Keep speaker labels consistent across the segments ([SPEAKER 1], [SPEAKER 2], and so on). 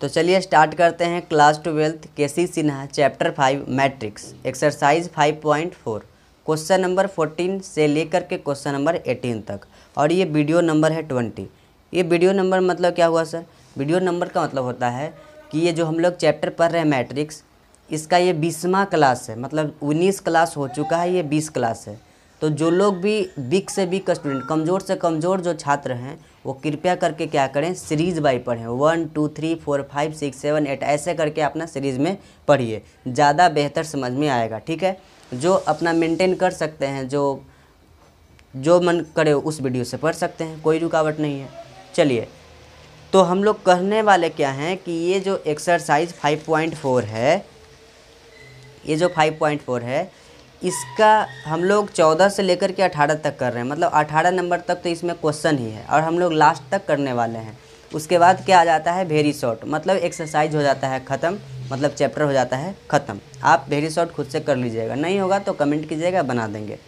[SPEAKER 1] तो चलिए स्टार्ट करते हैं। Class 12 KC Sinha chapter 5 matrix exercise 5.4 question number 14 से लेकर के क्वेश्चन नंबर 18 तक, और ये वीडियो नंबर है 20। ये वीडियो नंबर मतलब क्या हुआ सर? वीडियो नंबर का मतलब होता है कि ये जो हम लोग चैप्टर पढ़ रहे हैं मैट्रिक्स, इसका ये 20वां क्लास है। मतलब 19 क्लास हो चुका है, ये 20 क्लास है। तो जो लोग भी वीक से वीक स्टूडेंट, कमज़ोर से कमज़ोर जो छात्र हैं, वो कृपया करके क्या करें, सीरीज़ बाई पढ़ें। 1 2 3 4 5 6 7 8 ऐसे करके अपना सीरीज़ में पढ़िए, ज़्यादा बेहतर समझ में आएगा। ठीक है, जो अपना मेंटेन कर सकते हैं, जो मन करे उस वीडियो से पढ़ सकते हैं, कोई रुकावट नहीं है। चलिए, तो हम लोग कहने वाले क्या हैं कि ये जो एक्सरसाइज 5.4 है, ये जो 5.4 है, इसका हम लोग 14 से लेकर के 18 तक कर रहे हैं। मतलब 18 नंबर तक तो इसमें क्वेश्चन ही है, और हम लोग लास्ट तक करने वाले हैं। उसके बाद क्या आ जाता है, वेरी शॉर्ट, मतलब एक्सरसाइज हो जाता है ख़त्म, मतलब चैप्टर हो जाता है ख़त्म। आप वेरी शॉर्ट खुद से कर लीजिएगा, नहीं होगा तो कमेंट कीजिएगा, बना देंगे।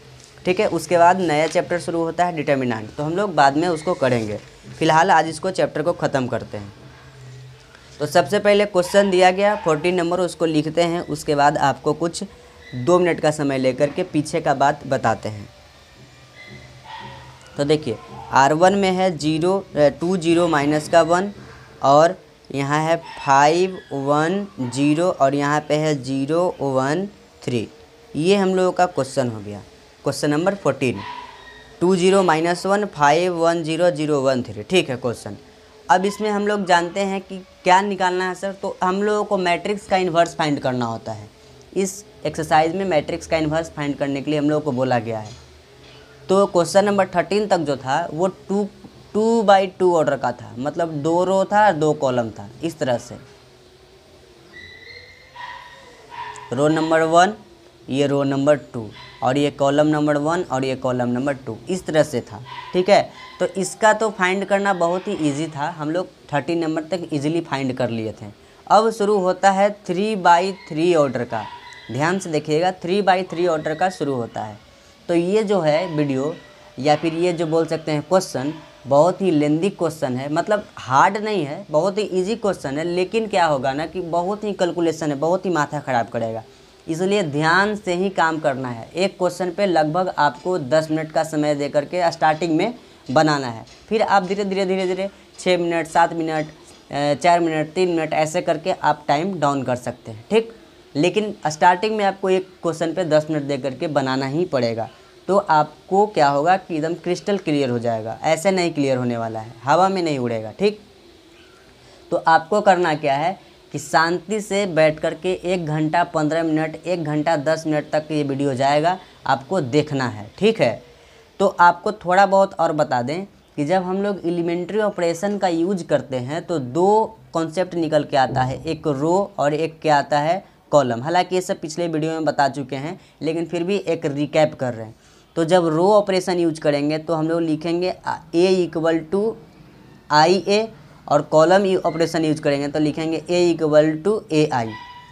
[SPEAKER 1] ठीक है, उसके बाद नया चैप्टर शुरू होता है डिटर्मिनेंट, तो हम लोग बाद में उसको करेंगे। फिलहाल आज इसको चैप्टर को ख़त्म करते हैं। तो सबसे पहले क्वेश्चन दिया गया 14 नंबर, उसको लिखते हैं। उसके बाद आपको कुछ 2 मिनट का समय लेकर के पीछे का बात बताते हैं। तो देखिए, R1 में है 2 0 माइनस का 1, और यहाँ है 5 1 0, और यहाँ पे है 0 1 3। ये हम लोगों का क्वेश्चन हो गया, क्वेश्चन नंबर 14। 2 0 माइनस 1 5 1 0 0 1 3। ठीक है क्वेश्चन। अब इसमें हम लोग जानते हैं कि क्या निकालना है सर, तो हम लोगों को मैट्रिक्स का इन्वर्स फाइंड करना होता है। इस एक्सरसाइज में मैट्रिक्स का इन्वर्स फाइंड करने के लिए हम लोगों को बोला गया है। तो क्वेश्चन नंबर 13 तक जो था वो 2 बाई 2 ऑर्डर का था, मतलब 2 रो था और 2 कॉलम था। इस तरह से रो नंबर 1, ये रो नंबर 2, और ये कॉलम नंबर 1 और ये कॉलम नंबर 2, इस तरह से था। ठीक है, तो इसका तो फाइंड करना बहुत ही इजी था, हम लोग 13 नंबर तक इजीली फाइंड कर लिए थे। अब शुरू होता है 3 बाई 3 ऑर्डर का। ध्यान से देखिएगा, 3 बाई 3 ऑर्डर का शुरू होता है। तो ये जो है वीडियो, या फिर ये जो बोल सकते हैं क्वेश्चन, बहुत ही लेंदी क्वेश्चन है। मतलब हार्ड नहीं है, बहुत ही इजी क्वेश्चन है, लेकिन क्या होगा ना कि बहुत ही कैलकुलेशन है, बहुत ही माथा ख़राब करेगा। इसलिए ध्यान से ही काम करना है। एक क्वेश्चन पे लगभग आपको 10 मिनट का समय दे करके स्टार्टिंग में बनाना है। फिर आप धीरे धीरे 6 मिनट 7 मिनट 4 मिनट 3 मिनट ऐसे करके आप टाइम डाउन कर सकते हैं। ठीक, लेकिन स्टार्टिंग में आपको एक क्वेश्चन पे 10 मिनट दे करके बनाना ही पड़ेगा। तो आपको क्या होगा कि एकदम क्रिस्टल क्लियर हो जाएगा। ऐसे नहीं क्लियर होने वाला है, हवा में नहीं उड़ेगा। ठीक, तो आपको करना क्या है कि शांति से बैठ करके 1 घंटा 15 मिनट 1 घंटा 10 मिनट तक ये वीडियो जाएगा, आपको देखना है। ठीक है, तो आपको थोड़ा बहुत और बता दें कि जब हम लोग एलिमेंट्री ऑपरेशन का यूज करते हैं तो 2 कॉन्सेप्ट निकल के आता है, एक रो और एक क्या आता है, कॉलम। हालांकि ये सब पिछले वीडियो में बता चुके हैं, लेकिन फिर भी एक रिकैप कर रहे हैं। तो जब रो ऑपरेशन यूज करेंगे तो हम लोग लिखेंगे A इक्वल टू IA, और कॉलम ऑपरेशन यूज करेंगे तो लिखेंगे A इक्वल टू AI।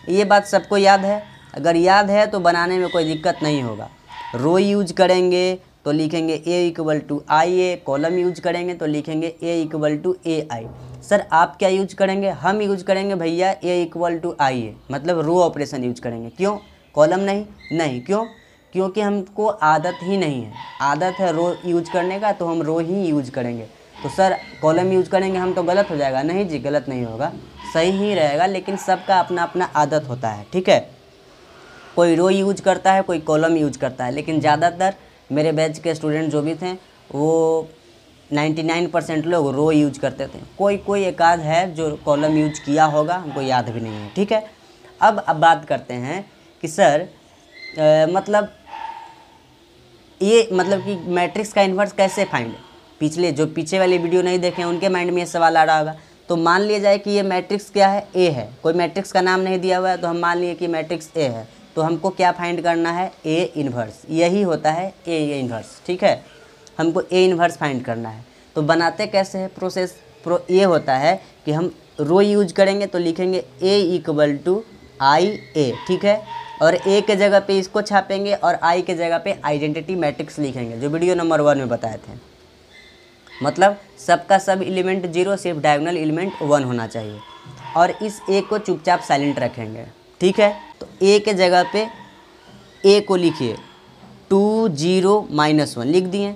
[SPEAKER 1] ये बात सबको याद है? अगर याद है तो बनाने में कोई दिक्कत नहीं होगा। रो यूज करेंगे तो लिखेंगे A equal to IA, column use करेंगे तो लिखेंगे A equal to AI। Sir आप क्या यूज करेंगे? हम यूज करेंगे भैया A इक्वल टू IA, मतलब रो ऑपरेशन यूज करेंगे। क्यों कॉलम नहीं? क्यों? क्योंकि हमको आदत ही नहीं है। आदत है रो यूज करने का, तो हम रो ही यूज करेंगे। तो सर कॉलम यूज करेंगे हम तो गलत हो जाएगा? नहीं जी, गलत नहीं होगा, सही ही रहेगा, लेकिन सबका अपना अपना आदत होता है। ठीक है, कोई रो यूज करता है, कोई कॉलम यूज करता है, लेकिन ज़्यादातर मेरे बैच के स्टूडेंट जो भी थे वो 99% लोग रो यूज करते थे। कोई एक आध है जो कॉलम यूज किया होगा, हमको याद भी नहीं है। ठीक है, अब बात करते हैं कि सर मतलब कि मैट्रिक्स का इन्वर्स कैसे फाइंड। पीछे वाली वीडियो नहीं देखे उनके माइंड में ये सवाल आ रहा होगा। तो मान लिया जाए कि ये मैट्रिक्स क्या है, A है। कोई मैट्रिक्स का नाम नहीं दिया हुआ है, तो हम मान लिए कि मैट्रिक्स A है। तो हमको क्या फाइंड करना है, A इन्वर्स। यही होता है A इन्वर्स। ठीक है, हमको A इन्वर्स फाइंड करना है। तो बनाते कैसे है प्रोसेस? ये होता है कि हम रो यूज करेंगे तो लिखेंगे A इक्वल टू IA। ठीक है, और A के जगह पे इसको छापेंगे और I के जगह पे आइडेंटिटी मैट्रिक्स लिखेंगे, जो वीडियो नंबर 1 में बताए थे। मतलब सबका सब एलिमेंट 0, सिर्फ डायगोनल एलिमेंट 1 होना चाहिए। और इस ए को चुपचाप साइलेंट रखेंगे, ठीक है। तो ए के जगह पे ए को लिखिए 2 0 -1 लिख दिए,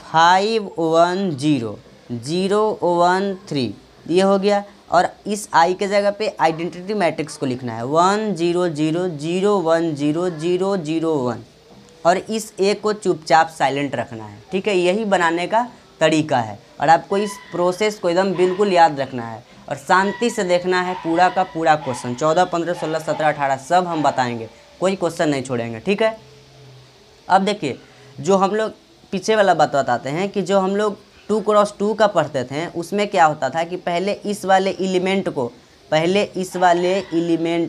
[SPEAKER 1] 5 1 0 0 1 3 ये हो गया। और इस आई के जगह पे आइडेंटिटी मैट्रिक्स को लिखना है 1 0 0 0 1 0 0 0 1 और इस ए को चुपचाप साइलेंट रखना है, ठीक है। यही बनाने का तरीका है और आपको इस प्रोसेस को एकदम बिल्कुल याद रखना है और शांति से देखना है पूरा का पूरा क्वेश्चन। 14 15 16 17 18 सब हम बताएंगे, कोई क्वेश्चन नहीं छोड़ेंगे, ठीक है। अब देखिए जो हम लोग पीछे वाला बात बताते हैं कि जो हम लोग 2 क्रॉस 2 का पढ़ते थे उसमें क्या होता था कि पहले इस वाले एलिमेंट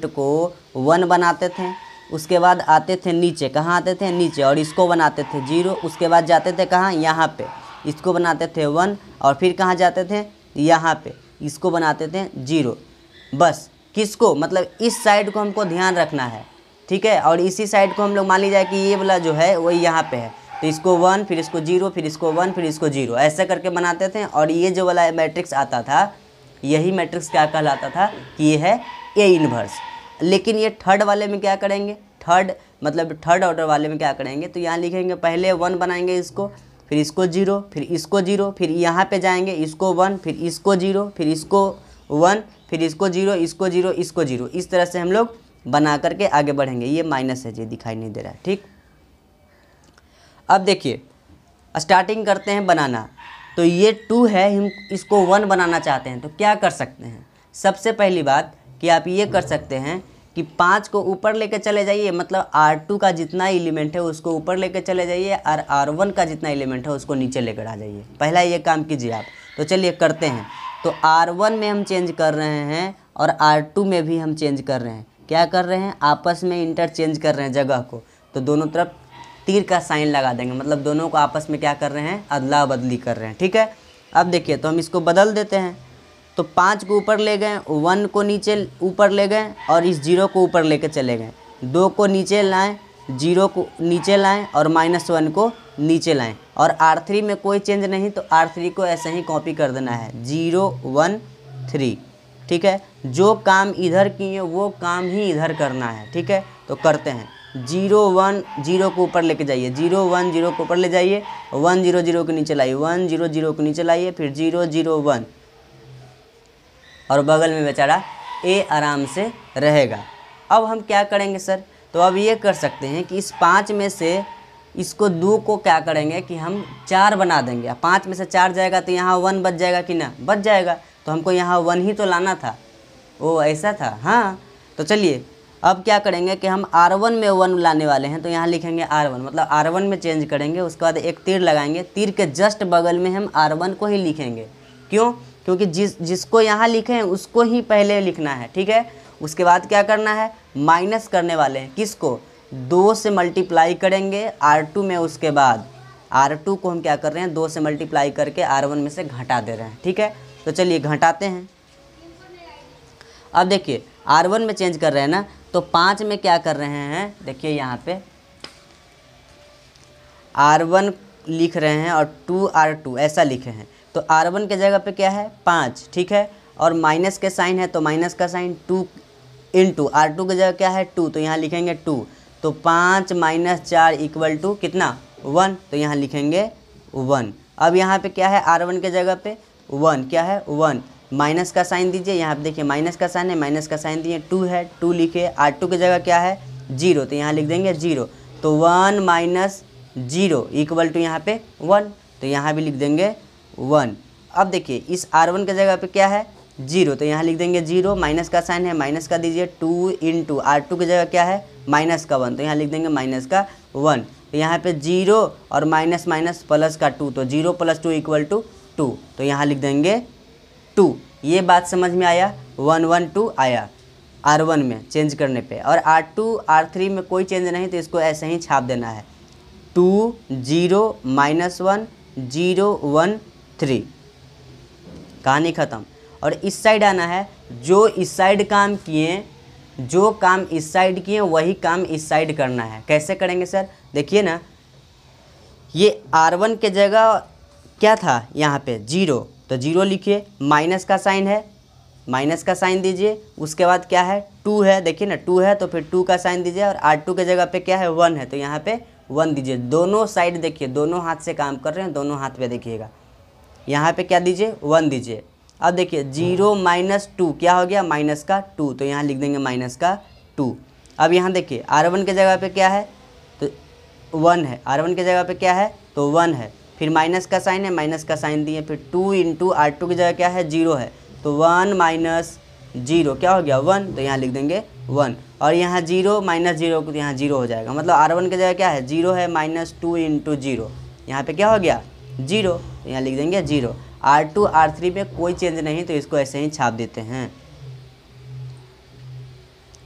[SPEAKER 1] को 1 बनाते थे, उसके बाद आते थे नीचे, कहाँ आते थे नीचे, और इसको बनाते थे 0, उसके बाद जाते थे कहाँ यहाँ पे, इसको बनाते थे 1 और फिर कहाँ जाते थे यहाँ पे, इसको बनाते थे 0। बस किसको मतलब इस साइड को हमको ध्यान रखना है, ठीक है। और इसी साइड को हम लोग मान लीजिए कि ये वाला जो है वही यहाँ पे है, तो इसको 1 फिर इसको 0 फिर इसको 1 फिर इसको 0 ऐसे करके बनाते थे। और ये जो वाला मैट्रिक्स आता था यही मैट्रिक्स क्या कहलाता था कि ये है ए इन्वर्स। लेकिन ये थर्ड वाले में क्या करेंगे, थर्ड ऑर्डर वाले में क्या करेंगे, तो यहाँ लिखेंगे पहले 1 बनाएंगे इसको, फिर इसको 0 फिर इसको 0 फिर यहाँ पे जाएंगे इसको 1 फिर इसको 0 फिर इसको 1 फिर इसको 0 इसको 0 इसको 0, इस तरह से हम लोग बना करके आगे बढ़ेंगे। ये माइनस है, ये दिखाई नहीं दे रहा है, ठीक। अब देखिए स्टार्टिंग करते हैं बनाना। तो ये 2 है, हम इसको 1 बनाना चाहते हैं तो क्या कर सकते हैं। सबसे पहली बात कि आप ये कर सकते हैं कि 5 को ऊपर लेके चले जाइए, मतलब R2 का जितना एलिमेंट है उसको ऊपर लेके चले जाइए और R1 का जितना एलिमेंट है उसको नीचे लेकर आ जाइए। पहला ये काम कीजिए आप। तो चलिए करते हैं। तो R1 में हम चेंज कर रहे हैं और R2 में भी हम चेंज कर रहे हैं। क्या कर रहे हैं, आपस में इंटरचेंज कर रहे हैं जगह को। तो दोनों तरफ तीर का साइन लगा देंगे, मतलब दोनों को आपस में क्या कर रहे हैं, अदला बदली कर रहे हैं, ठीक है। अब देखिए तो हम इसको बदल देते हैं। तो 5 को ऊपर ले गए, 1 को नीचे ऊपर ले गए और इस 0 को ऊपर लेके चले गए, 2 को नीचे लाएं, 0 को नीचे लाएं और -1 को नीचे लाएं। और R3 में कोई चेंज नहीं, तो R3 को ऐसे ही कॉपी कर देना है 0 1 3, ठीक है। जो काम इधर किए वो काम ही इधर करना है, ठीक है। तो करते हैं 0 1 0 को ऊपर लेके जाइए, 0 1 0 को ऊपर ले जाइए, 1 0 0 को नीचे लाइए, 1 0 0 को नीचे लाइए, फिर 0 0 1 और बगल में बेचारा ए आराम से रहेगा। अब हम क्या करेंगे सर, तो अब ये कर सकते हैं कि इस 5 में से इसको 2 को क्या करेंगे कि हम 4 बना देंगे। 5 में से 4 जाएगा तो यहाँ 1 बच जाएगा कि ना, बच जाएगा। तो हमको यहाँ 1 ही तो लाना था, वो ऐसा था, हाँ। तो चलिए अब क्या करेंगे कि हम R1 में 1 लाने वाले हैं, तो यहाँ लिखेंगे R1, मतलब R1 में चेंज करेंगे। उसके बाद एक तीर लगाएंगे, तीर के जस्ट बगल में हम R1 को ही लिखेंगे। क्यों, क्योंकि जिसको यहाँ लिखे हैं उसको ही पहले लिखना है, ठीक है। उसके बाद क्या करना है, माइनस करने वाले हैं, किसको, 2 से मल्टीप्लाई करेंगे R2 में। उसके बाद R2 को हम क्या कर रहे हैं, 2 से मल्टीप्लाई करके R1 में से घटा दे रहे हैं, ठीक है। तो चलिए घटाते हैं। अब देखिए R1 में चेंज कर रहे हैं ना, तो 5 में क्या कर रहे हैं, देखिए यहाँ पे R1 लिख रहे हैं और 2 R2 ऐसा लिखे हैं। तो R1 के जगह पे क्या है 5, ठीक है, और माइनस के साइन है तो माइनस का साइन 2 इंटू R2 की जगह क्या है 2, तो यहाँ लिखेंगे 2। तो 5 - 4 = कितना 1, तो यहाँ लिखेंगे 1। अब यहाँ पे क्या है, R1 के जगह पे 1 क्या है 1, माइनस का साइन दीजिए। यहाँ पे देखिए माइनस का साइन है, माइनस का साइन दिए, 2 है, 2 लिखे। R2 की जगह क्या है 0, तो यहाँ लिख देंगे 0। तो 1 - 0 = यहाँ पे 1, तो यहाँ भी लिख देंगे 1। अब देखिए इस R1 के जगह पे क्या है 0, तो यहाँ लिख देंगे 0, माइनस का साइन है, माइनस का दीजिए, 2 इंटू R2 की जगह क्या है -1, तो यहाँ लिख देंगे -1। तो यहाँ पे 0 और माइनस माइनस प्लस का 2, तो 0 + 2 = 2, तो यहाँ लिख देंगे 2। ये बात समझ में आया, 1 1 2 आया R1 में चेंज करने पे। और R2 R3 में कोई चेंज नहीं, तो इसको ऐसे ही छाप देना है 2 0 -1 0 1 3, कहानी ख़त्म। और इस साइड आना है, जो इस साइड काम किए, जो काम इस साइड किए वही काम इस साइड करना है। कैसे करेंगे सर, देखिए ना, ये R1 के जगह क्या था यहाँ पे 0, तो 0 लिखिए, माइनस का साइन है, माइनस का साइन दीजिए, उसके बाद क्या है 2 है, देखिए ना 2 है तो फिर 2 का साइन दीजिए और R2 के जगह पे क्या है 1 है तो यहाँ पे 1 दीजिए। दोनों साइड देखिए, दोनों हाथ से काम कर रहे हैं, दोनों हाथ पे देखिएगा, यहाँ पे क्या दीजिए 1 दीजिए। अब देखिए 0 माइनस 2 क्या हो गया माइनस का 2, तो यहाँ लिख देंगे माइनस का 2। अब यहाँ देखिए R1 के जगह पे क्या है तो 1 है, R1 के जगह पे क्या है तो 1 है, फिर माइनस का साइन है, माइनस का साइन दिए, फिर 2 इंटू R2 की जगह क्या है 0 है तो 1 माइनस 0 क्या हो गया 1, तो यहाँ लिख देंगे 1। और यहाँ 0 माइनस 0 तो यहाँ 0 हो जाएगा, मतलब R1 की जगह क्या है 0 है, माइनस 2 इंटू 0 यहाँ पे क्या हो गया 0, तो यहाँ लिख देंगे 0। R2 R3 में कोई चेंज नहीं तो इसको ऐसे ही छाप देते हैं,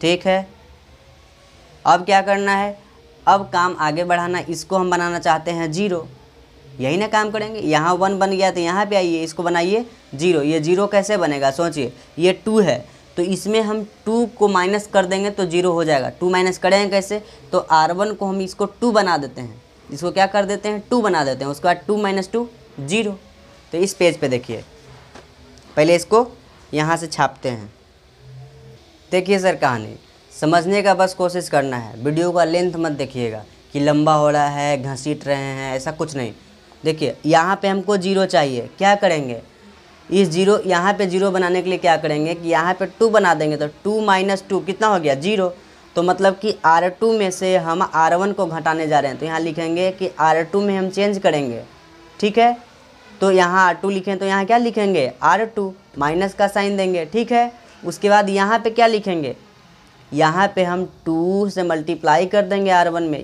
[SPEAKER 1] ठीक है। अब क्या करना है, अब काम आगे बढ़ाना, इसको हम बनाना चाहते हैं 0, यही ना काम करेंगे। यहाँ 1 बन गया तो यहाँ पे आइए इसको बनाइए 0। ये 0 कैसे बनेगा सोचिए, ये 2 है तो इसमें हम 2 को माइनस कर देंगे तो 0 हो जाएगा। 2 माइनस करेंगे कैसे, तो R1 को हम इसको 2 बना देते हैं, इसको क्या कर देते हैं 2 बना देते हैं, उसके बाद 2 माइनस 2 0। तो इस पेज पे देखिए, पहले इसको यहाँ से छापते हैं। देखिए सर कहानी समझने का बस कोशिश करना है, वीडियो का लेंथ मत देखिएगा कि लंबा हो रहा है, घसीट रहे हैं, ऐसा कुछ नहीं। देखिए यहाँ पे हमको 0 चाहिए, क्या करेंगे इस 0 यहाँ पे 0 बनाने के लिए क्या करेंगे कि यहाँ पे 2 बना देंगे तो 2 माइनस 2 कितना हो गया 0। तो मतलब कि R2 में से हम R1 को घटाने जा रहे हैं तो यहाँ लिखेंगे कि R2 में हम चेंज करेंगे, ठीक है। तो यहाँ R2 लिखें तो यहाँ क्या लिखेंगे R2, माइनस का साइन देंगे, ठीक है। उसके बाद यहाँ पे क्या लिखेंगे, यहाँ पे हम 2 से मल्टीप्लाई कर देंगे R1 में,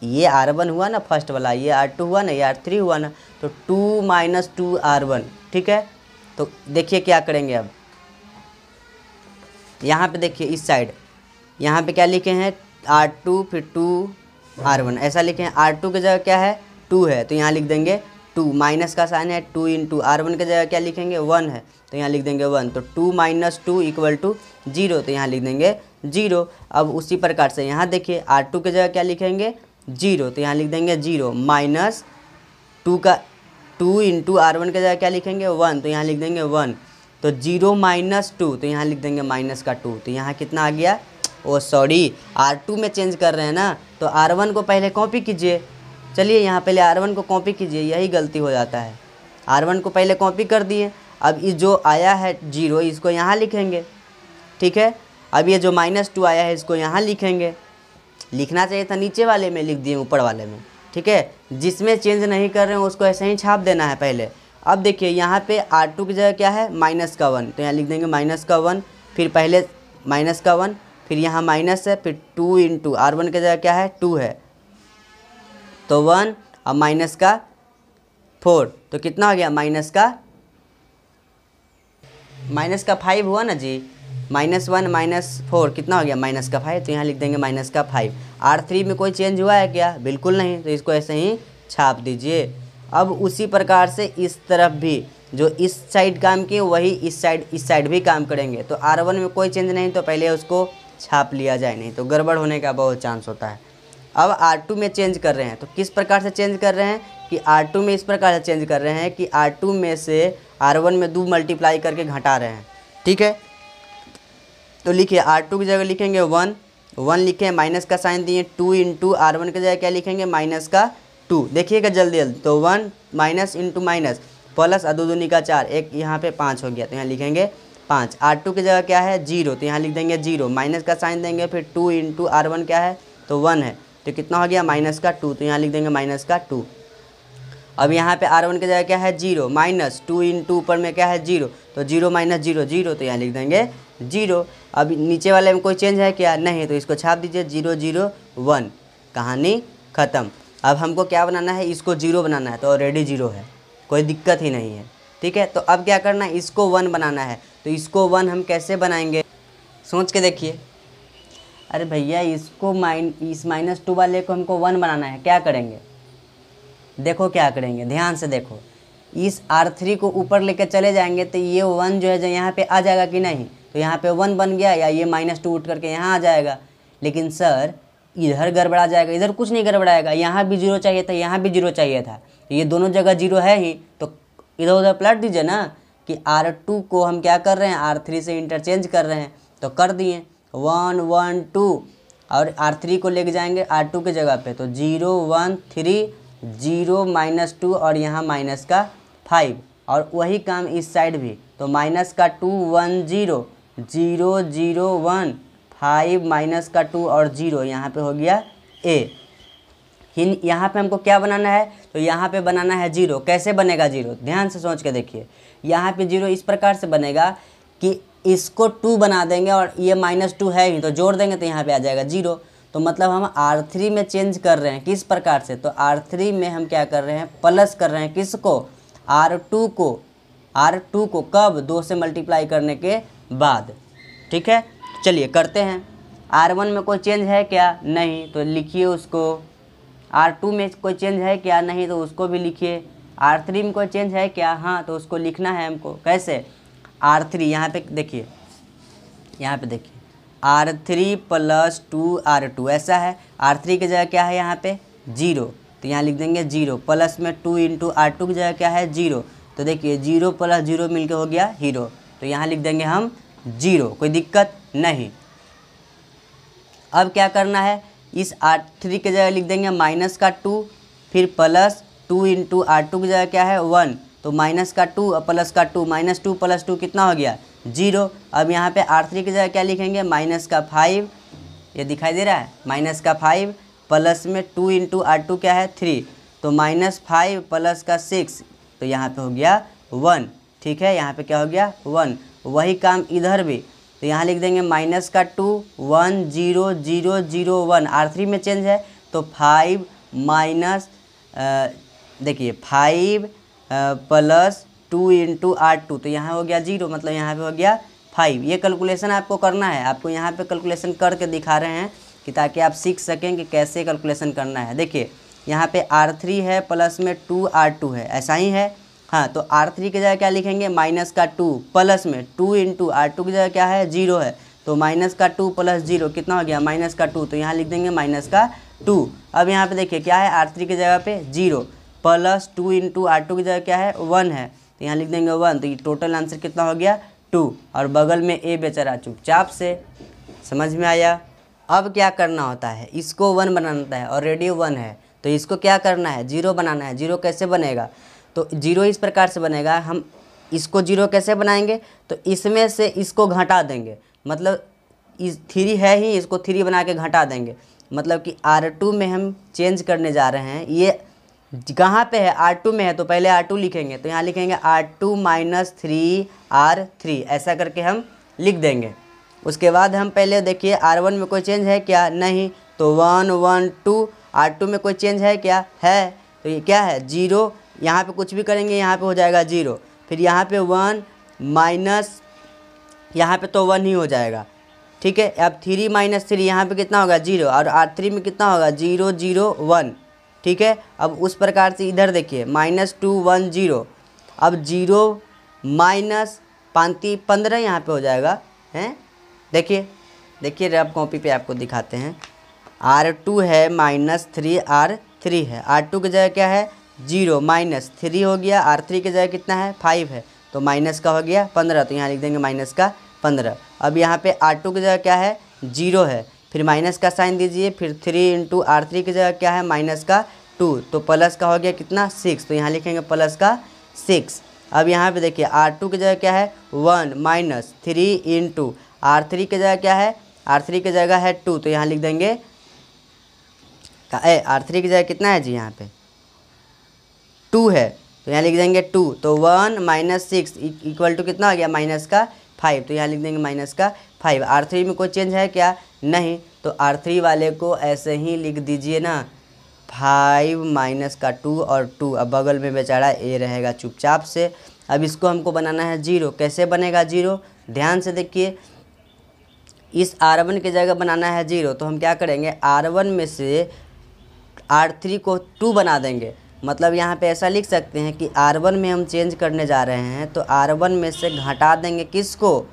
[SPEAKER 1] ये R1 हुआ ना फर्स्ट वाला, ये R2 हुआ ना, ये R3 हुआ ना, तो 2 माइनस 2 R1, ठीक है। तो देखिए क्या करेंगे अब, यहाँ पे देखिए इस साइड, यहाँ पे क्या लिखे हैं R2 फिर 2 R1 ऐसा लिखे हैं। R2 की जगह क्या है 2 है तो यहाँ लिख देंगे 2, माइनस का साइन है 2 इंटू R1 की जगह क्या लिखेंगे 1 है तो यहाँ लिख देंगे 1, तो 2 माइनस 2 इक्वल टू 0, तो यहाँ लिख देंगे 0। अब उसी प्रकार से यहाँ देखिए R2 की जगह क्या लिखेंगे 0, तो यहाँ लिख देंगे 0, माइनस 2 इंटू R1 की जगह क्या लिखेंगे 1, तो यहाँ लिख देंगे 1, तो 0 माइनस 2 तो यहाँ लिख देंगे माइनस का 2, तो यहाँ कितना आ गया, ओ सॉरी R2 में चेंज कर रहे हैं ना तो R1 को पहले कॉपी कीजिए। चलिए यहाँ पहले R1 को कॉपी कीजिए, यही गलती हो जाता है। R1 को पहले कॉपी कर दिए, अब ये जो आया है 0 इसको यहाँ लिखेंगे, ठीक है। अब ये जो माइनस 2 आया है इसको यहाँ लिखेंगे, लिखना चाहिए था नीचे वाले में, लिख दिए ऊपर वाले में, ठीक है। जिसमें चेंज नहीं कर रहे हैं उसको ऐसे ही छाप देना है पहले। अब देखिए यहाँ पे R2 की जगह क्या है माइनस का 1, तो यहाँ लिख देंगे माइनस का 1, फिर पहले माइनस का 1, फिर यहाँ माइनस है, फिर 2 इंटू R1 की जगह क्या है 2 है तो 1, अब माइनस का 4 तो कितना हो गया माइनस का 5 हुआ ना जी, -1 -4 कितना हो गया माइनस का 5, तो यहाँ लिख देंगे माइनस का 5। R3 में कोई चेंज हुआ है क्या, बिल्कुल नहीं, तो इसको ऐसे ही छाप दीजिए। अब उसी प्रकार से इस तरफ भी जो इस साइड काम किए वही इस साइड भी काम करेंगे। तो R1 में कोई चेंज नहीं तो पहले उसको छाप लिया जाए, नहीं तो गड़बड़ होने का बहुत चांस होता है। अब R2 में चेंज कर रहे हैं तो किस प्रकार से चेंज कर रहे हैं कि R2 में इस प्रकार से चेंज कर रहे हैं कि R2 में से R1 में 2 मल्टीप्लाई करके घटा रहे हैं, ठीक है। तो लिखिए R2 की जगह लिखेंगे 1 लिखे, माइनस का साइन दिए, 2 इंटू R1 की जगह क्या लिखेंगे माइनस का 2, देखिएगा जल्दी जल्दी, तो 1 माइनस इंटू माइनस प्लस 2 दूनी का 4, एक यहाँ पे 5 हो गया तो यहाँ लिखेंगे 5। R2 की जगह क्या है 0 तो यहाँ लिख देंगे 0, माइनस का साइन देंगे, फिर 2 इंटू R1 क्या है तो 1 है तो कितना हो गया माइनस का 2, तो यहाँ लिख देंगे माइनस का 2। अब यहाँ पे R1 की जगह क्या है 0, माइनस 2 इंटू ऊपर में क्या है 0, तो 0 माइनस 0 0, तो यहाँ लिख देंगे 0। अब नीचे वाले में कोई चेंज है क्या, नहीं, तो इसको छाप दीजिए 0 0 1, कहानी ख़त्म। अब हमको क्या बनाना है, इसको 0 बनाना है तो ऑलरेडी 0 है, कोई दिक्कत ही नहीं है, ठीक है। तो अब क्या करना है, इसको 1 बनाना है, तो इसको 1 हम कैसे बनाएंगे सोच के देखिए। अरे भैया इसको इस -2 वाले को हमको 1 बनाना है, क्या करेंगे, देखो क्या करेंगे, ध्यान से देखो। इस R3 को ऊपर लेकर चले जाएंगे तो ये 1 जो है जो यहाँ पे आ जाएगा कि नहीं, तो यहाँ पे 1 बन गया, या ये -2 उठ करके यहाँ आ जाएगा। लेकिन सर इधर गड़बड़ा जाएगा, इधर कुछ नहीं गड़बड़ाएगा, यहाँ भी 0 चाहिए था, यहाँ भी 0 चाहिए था, ये दोनों जगह 0 है ही, तो इधर उधर पलट दीजिए ना, कि R2 को हम क्या कर रहे हैं, R3 से इंटरचेंज कर रहे हैं, तो कर दिए 1 1 2 और R3 को लेके जाएंगे R2 के जगह पे, तो 0 1 3 0 -2 और यहाँ माइनस का 5 और वही काम इस साइड भी, तो माइनस का 2 1 0 0 0 1 5 माइनस का 2 और 0 यहाँ पे हो गया A। यहाँ पे हमको क्या बनाना है, तो यहाँ पे बनाना है 0। कैसे बनेगा 0, ध्यान से सोच के देखिए। यहाँ पे 0 इस प्रकार से बनेगा कि इसको 2 बना देंगे और ये -2 है ही, तो जोड़ देंगे तो यहाँ पे आ जाएगा 0। तो मतलब हम R3 में चेंज कर रहे हैं किस प्रकार से, तो R3 में हम क्या कर रहे हैं, प्लस कर रहे हैं किसको, R2 को कब, 2 से मल्टीप्लाई करने के बाद। ठीक है, चलिए करते हैं। R1 में कोई चेंज है क्या, नहीं, तो लिखिए उसको। R2 में कोई चेंज है क्या, नहीं, तो उसको भी लिखिए। R3 में कोई चेंज है क्या, हाँ, तो उसको लिखना है हमको। कैसे, R3 यहाँ पे देखिए, R3 + 2 R2 ऐसा है। R3 की जगह क्या है यहाँ पे 0, तो यहाँ लिख देंगे 0, प्लस में 2 × R2 की जगह क्या है 0, तो देखिए 0 + 0 मिलके हो गया हीरो, तो यहाँ लिख देंगे हम 0, कोई दिक्कत नहीं। अब क्या करना है, इस R3 की जगह लिख देंगे -2, फिर प्लस 2 × R2 की जगह क्या है 1, तो -2 और प्लस का 2, -2 + 2 कितना हो गया 0। अब यहाँ पे R3 की जगह क्या लिखेंगे, -5, ये दिखाई दे रहा है, -5 प्लस में 2 × R2 क्या है 3, तो -5 प्लस का 6, तो यहाँ पे हो गया 1। ठीक है, यहाँ पे क्या हो गया 1। वही काम इधर भी, तो यहाँ लिख देंगे -2 1 0 0 0 1, R3 में चेंज है, तो 5 माइनस देखिए 5 प्लस 2 × R2, तो यहाँ हो गया 0, मतलब यहाँ पे हो गया 5। ये कैलकुलेशन आपको करना है, आपको यहाँ पे कैलकुलेशन करके दिखा रहे हैं कि ताकि आप सीख सकें कि कैसे कैलकुलेशन करना है। देखिए यहाँ पे R3 है प्लस में 2 R2 है, ऐसा ही है, हाँ, तो R3 की जगह क्या लिखेंगे -2 प्लस में 2 × R2 की जगह क्या है 0 है, तो -2 + 0 कितना हो गया -2, तो यहाँ लिख देंगे -2। अब यहाँ पे देखिए क्या है, R3 की जगह पे 0 प्लस 2 × R2 की जगह क्या है 1 है, तो यहाँ लिख देंगे 1, तो ये टोटल आंसर कितना हो गया 2, और बगल में A बेचारा चुपचाप से। समझ में आया। अब क्या करना होता है, इसको 1 बनाना होता है, ऑलरेडी 1 है, तो इसको क्या करना है 0 बनाना है। 0 कैसे बनेगा, तो 0 इस प्रकार से बनेगा, हम इसको 0 कैसे बनाएंगे, तो इसमें से इसको घटा देंगे, मतलब इस 3 है ही, इसको 3 बना के घटा देंगे, मतलब कि R2 में हम चेंज करने जा रहे हैं। ये कहाँ पे है, R2 में है, तो पहले R2 लिखेंगे, तो यहाँ लिखेंगे R2 - 3 R3, ऐसा करके हम लिख देंगे। उसके बाद हम पहले देखिए R1 में कोई चेंज है क्या, नहीं, तो 1 1 2, R2 में कोई चेंज है क्या, है, तो ये क्या है 0, यहाँ पे कुछ भी करेंगे यहाँ पे हो जाएगा 0, फिर यहाँ पे 1 माइनस, यहाँ पे तो 1 ही हो जाएगा। ठीक है, अब 3 - 3 यहाँ पे कितना होगा 0, और R3 में कितना होगा 0 0 1। ठीक है, अब उस प्रकार से इधर देखिए -2 1 0, अब 0 माइनस 15 यहाँ पे हो जाएगा, हैं, देखिए रफ कॉपी पे आपको दिखाते हैं। R2 है -3 R3 है, R2 की जगह क्या है 0 -3 हो गया, R3 की जगह कितना है 5 है, तो माइनस का हो गया 15, तो यहाँ लिख देंगे -15। अब यहाँ पे R2 की जगह क्या है 0 है, फिर माइनस का साइन दीजिए, फिर 3 × R3 की जगह क्या है -2, तो प्लस का हो गया कितना 6, तो यहाँ लिखेंगे +6। अब यहाँ पे देखिए R2 की जगह क्या है 1 - 3 × R3 की जगह क्या है, R3 की जगह है 2, तो यहाँ लिख देंगे R3 की जगह कितना है जी, यहाँ पे 2 है, तो यहाँ लिख देंगे 2, तो 1 - 6 = कितना हो गया -5, तो यहाँ लिख देंगे -5। R3 में कोई चेंज है क्या, नहीं, तो R3 वाले को ऐसे ही लिख दीजिए ना, 5 - 2 और 2, अब बगल में बेचारा A रहेगा चुपचाप से। अब इसको हमको बनाना है 0, कैसे बनेगा 0, ध्यान से देखिए, इस R1 की जगह बनाना है 0, तो हम क्या करेंगे R1 में से R3 को 2 बना देंगे, मतलब यहाँ पे ऐसा लिख सकते हैं कि R1 में हम चेंज करने जा रहे हैं, तो R1 में से घटा देंगे किसको,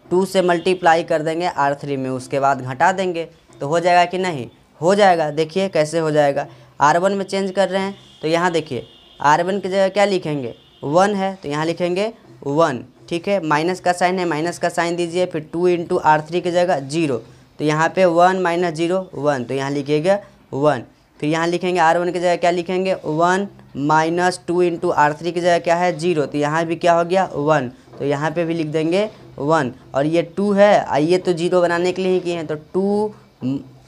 [SPEAKER 1] 2 से मल्टीप्लाई कर देंगे R3 में, उसके बाद घटा देंगे, तो हो जाएगा कि नहीं, हो जाएगा। देखिए कैसे हो जाएगा, R1 में चेंज कर रहे हैं, तो यहाँ देखिए R1 की जगह क्या लिखेंगे 1 है, तो यहाँ लिखेंगे 1, ठीक है। माइनस का साइन है, माइनस का साइन दीजिए, फिर 2 इंटू R3 की जगह 0, तो यहाँ पे 1 माइनस 0 1, तो यहाँ लिखिएगा 1। फिर यहाँ लिखेंगे R1 की जगह क्या लिखेंगे 1 माइनस 2 इंटू R3 की जगह क्या है 0, तो यहाँ भी क्या हो गया 1, तो यहाँ पे भी लिख देंगे 1। और ये 2 है, ये तो 0 बनाने के लिए ही किए हैं, तो 2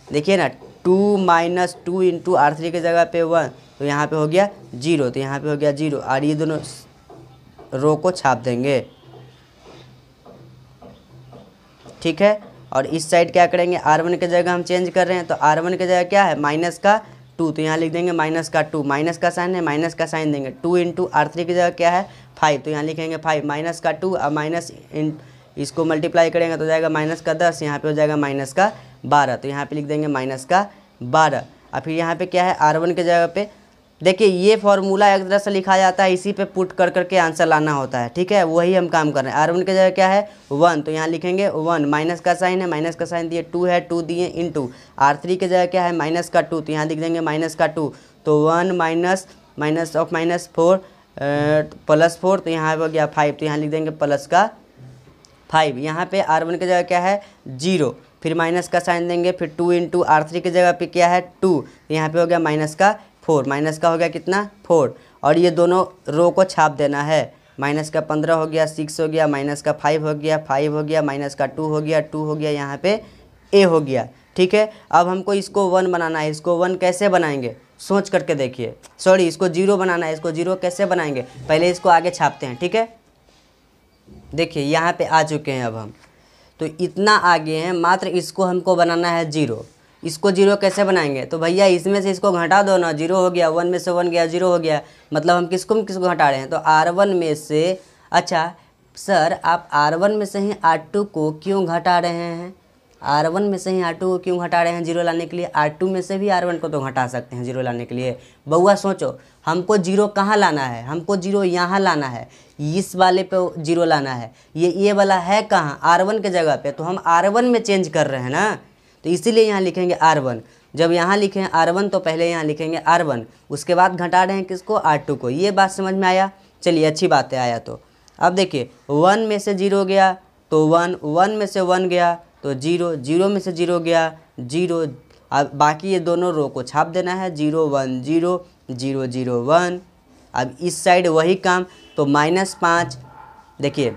[SPEAKER 1] देखिए ना 2 माइनस 2 इंटू R3 की जगह पे 1, तो यहाँ पे हो गया 0, तो यहाँ पे हो गया 0। और ये दोनों रो को छाप देंगे, ठीक है। और इस साइड क्या करेंगे, R1 की जगह हम चेंज कर रहे हैं, तो R1 की जगह क्या है माइनस का 2, तो यहाँ लिख देंगे माइनस का 2, माइनस का साइन है, माइनस का साइन देंगे। 2 इंटू R3 की जगह क्या है 5, तो यहाँ लिखेंगे 5, माइनस का 2 और माइनस इसको मल्टीप्लाई करेंगे तो जाएगा माइनस का 10, यहाँ पे हो जाएगा माइनस का 12, तो यहाँ पे लिख देंगे माइनस का 12। और फिर यहाँ पे क्या है R1 की जगह पे देखिए ये फॉर्मूला एक तरह से लिखा जाता है, इसी पे पुट कर करके आंसर लाना होता है, ठीक है। वही हम काम कर रहे हैं। R1 की जगह क्या है 1, तो यहाँ लिखेंगे 1, माइनस का साइन है, माइनस का साइन दिए, 2 है 2 दिए इंटू R3 की जगह क्या है माइनस का 2, तो यहाँ लिख देंगे माइनस का 2, तो 1 minus minus of minus 4 plus 4, तो यहाँ हो गया 5, तो यहाँ लिख देंगे प्लस का 5। यहाँ पे R1 की जगह क्या है 0, फिर माइनस का साइन देंगे, फिर 2 इंटू R3 की जगह पे क्या है 2, तो यहाँ पे हो गया माइनस का 4, माइनस का हो गया कितना 4। और ये दोनों रो को छाप देना है, माइनस का 15 हो गया, 6 हो गया, माइनस का 5 हो गया, 5 हो गया, माइनस का 2 हो गया, 2 हो गया, यहाँ पे a हो गया, ठीक है। अब हमको इसको 1 बनाना है, इसको 1 कैसे बनाएंगे सोच करके देखिए, सॉरी इसको 0 बनाना है, इसको 0 कैसे बनाएंगे, पहले इसको आगे छापते हैं, ठीक है। देखिए यहाँ पे आ चुके हैं अब हम, तो इतना आगे हैं, मात्र इसको हमको बनाना है 0। इसको 0 कैसे बनाएंगे, तो भैया इसमें से इसको घटा दो ना, 0 हो गया, 1 में से 1 गया 0 हो गया, मतलब हम किसको घटा रहे हैं, तो R1 में से, अच्छा सर आप R1 में से ही R2 को क्यों घटा रहे हैं, R1 में से ही R2 को क्यों घटा रहे हैं 0 लाने के लिए, R2 में से भी R1 को तो घटा सकते हैं 0 लाने के लिए। बउआ सोचो हमको 0 कहाँ लाना है, हमको 0 यहाँ लाना है, इस वाले पे 0 लाना है, ये वाला है कहाँ R1 के जगह पे, तो हम R1 में चेंज कर रहे हैं ना, तो इसीलिए यहाँ लिखेंगे R1। जब यहाँ लिखें R1 तो पहले यहाँ लिखेंगे R1, उसके बाद घटा रहे हैं किसको R2 को। ये बात समझ में आया, चलिए अच्छी बात है आया। तो अब देखिए 1 में से 0 गया तो 1, 1 में से 1 गया तो 0, 0 में से 0 गया 0। अब बाकी ये दोनों रो को छाप देना है, 0 1 0 0 0 1। अब इस साइड वही काम, तो -5, देखिए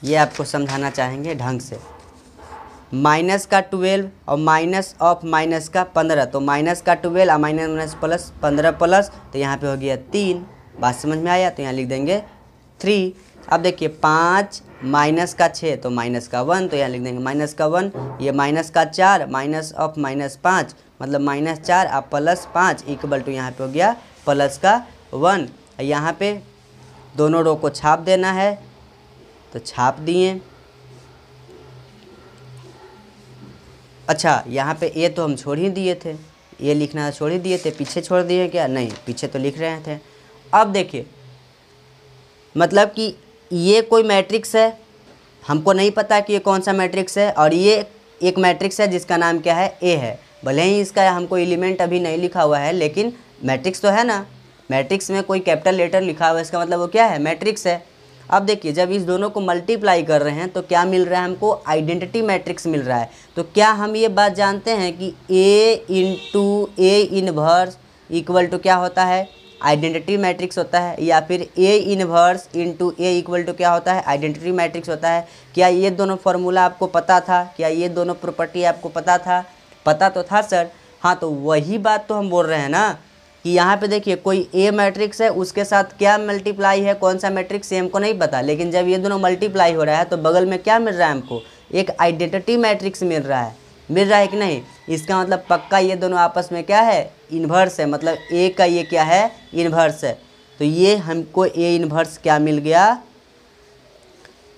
[SPEAKER 1] ये आपको समझाना चाहेंगे ढंग से, माइनस का 12 और माइनस ऑफ माइनस का 15, तो माइनस का 12 और माइनस माइनस प्लस 15 प्लस, तो यहाँ पे हो गया 3। बात समझ में आया, तो यहाँ लिख देंगे 3। अब देखिए 5 माइनस का 6, तो माइनस का 1, तो यहाँ लिख देंगे माइनस का 1। ये माइनस का 4, माइनस ऑफ माइनस 5, मतलब -4 और प्लस 5 इक्वल टू यहाँ पे हो गया प्लस का 1। यहाँ पे दोनों रो को छाप देना है, तो छाप दिए। अच्छा यहाँ पे ए तो हम छोड़ ही दिए थे, ये लिखना छोड़ ही दिए थे, पीछे छोड़ दिए क्या, नहीं पीछे तो लिख रहे थे। अब देखिए मतलब कि ये कोई मैट्रिक्स है, हमको नहीं पता कि ये कौन सा मैट्रिक्स है, और ये एक मैट्रिक्स है जिसका नाम क्या है ए है। भले ही इसका हमको एलिमेंट अभी नहीं लिखा हुआ है, लेकिन मैट्रिक्स तो है ना, मैट्रिक्स में कोई कैपिटल लेटर लिखा हुआ है, इसका मतलब वो क्या है मैट्रिक्स है। अब देखिए जब इस दोनों को मल्टीप्लाई कर रहे हैं तो क्या मिल रहा है हमको, आइडेंटिटी मैट्रिक्स मिल रहा है। तो क्या हम ये बात जानते हैं कि A into A inverse equal to क्या होता है, आइडेंटिटी मैट्रिक्स होता है, या फिर A inverse into A equal to क्या होता है, आइडेंटिटी मैट्रिक्स होता है। क्या ये दोनों फार्मूला आपको पता था, क्या ये दोनों प्रॉपर्टी आपको पता था, पता तो था सर। हाँ तो वही बात तो हम बोल रहे हैं ना कि यहाँ पे देखिए कोई ए मैट्रिक्स है, उसके साथ क्या मल्टीप्लाई है, कौन सा मैट्रिक्स है हमको नहीं पता, लेकिन जब ये दोनों मल्टीप्लाई हो रहा है तो बगल में क्या मिल रहा है हमको, एक आइडेंटिटी मैट्रिक्स मिल रहा है कि नहीं। इसका मतलब पक्का ये दोनों आपस में क्या है, इन्वर्स है, मतलब ए का ये क्या है, इन्वर्स है। तो ये हमको ए इन्वर्स क्या मिल गया,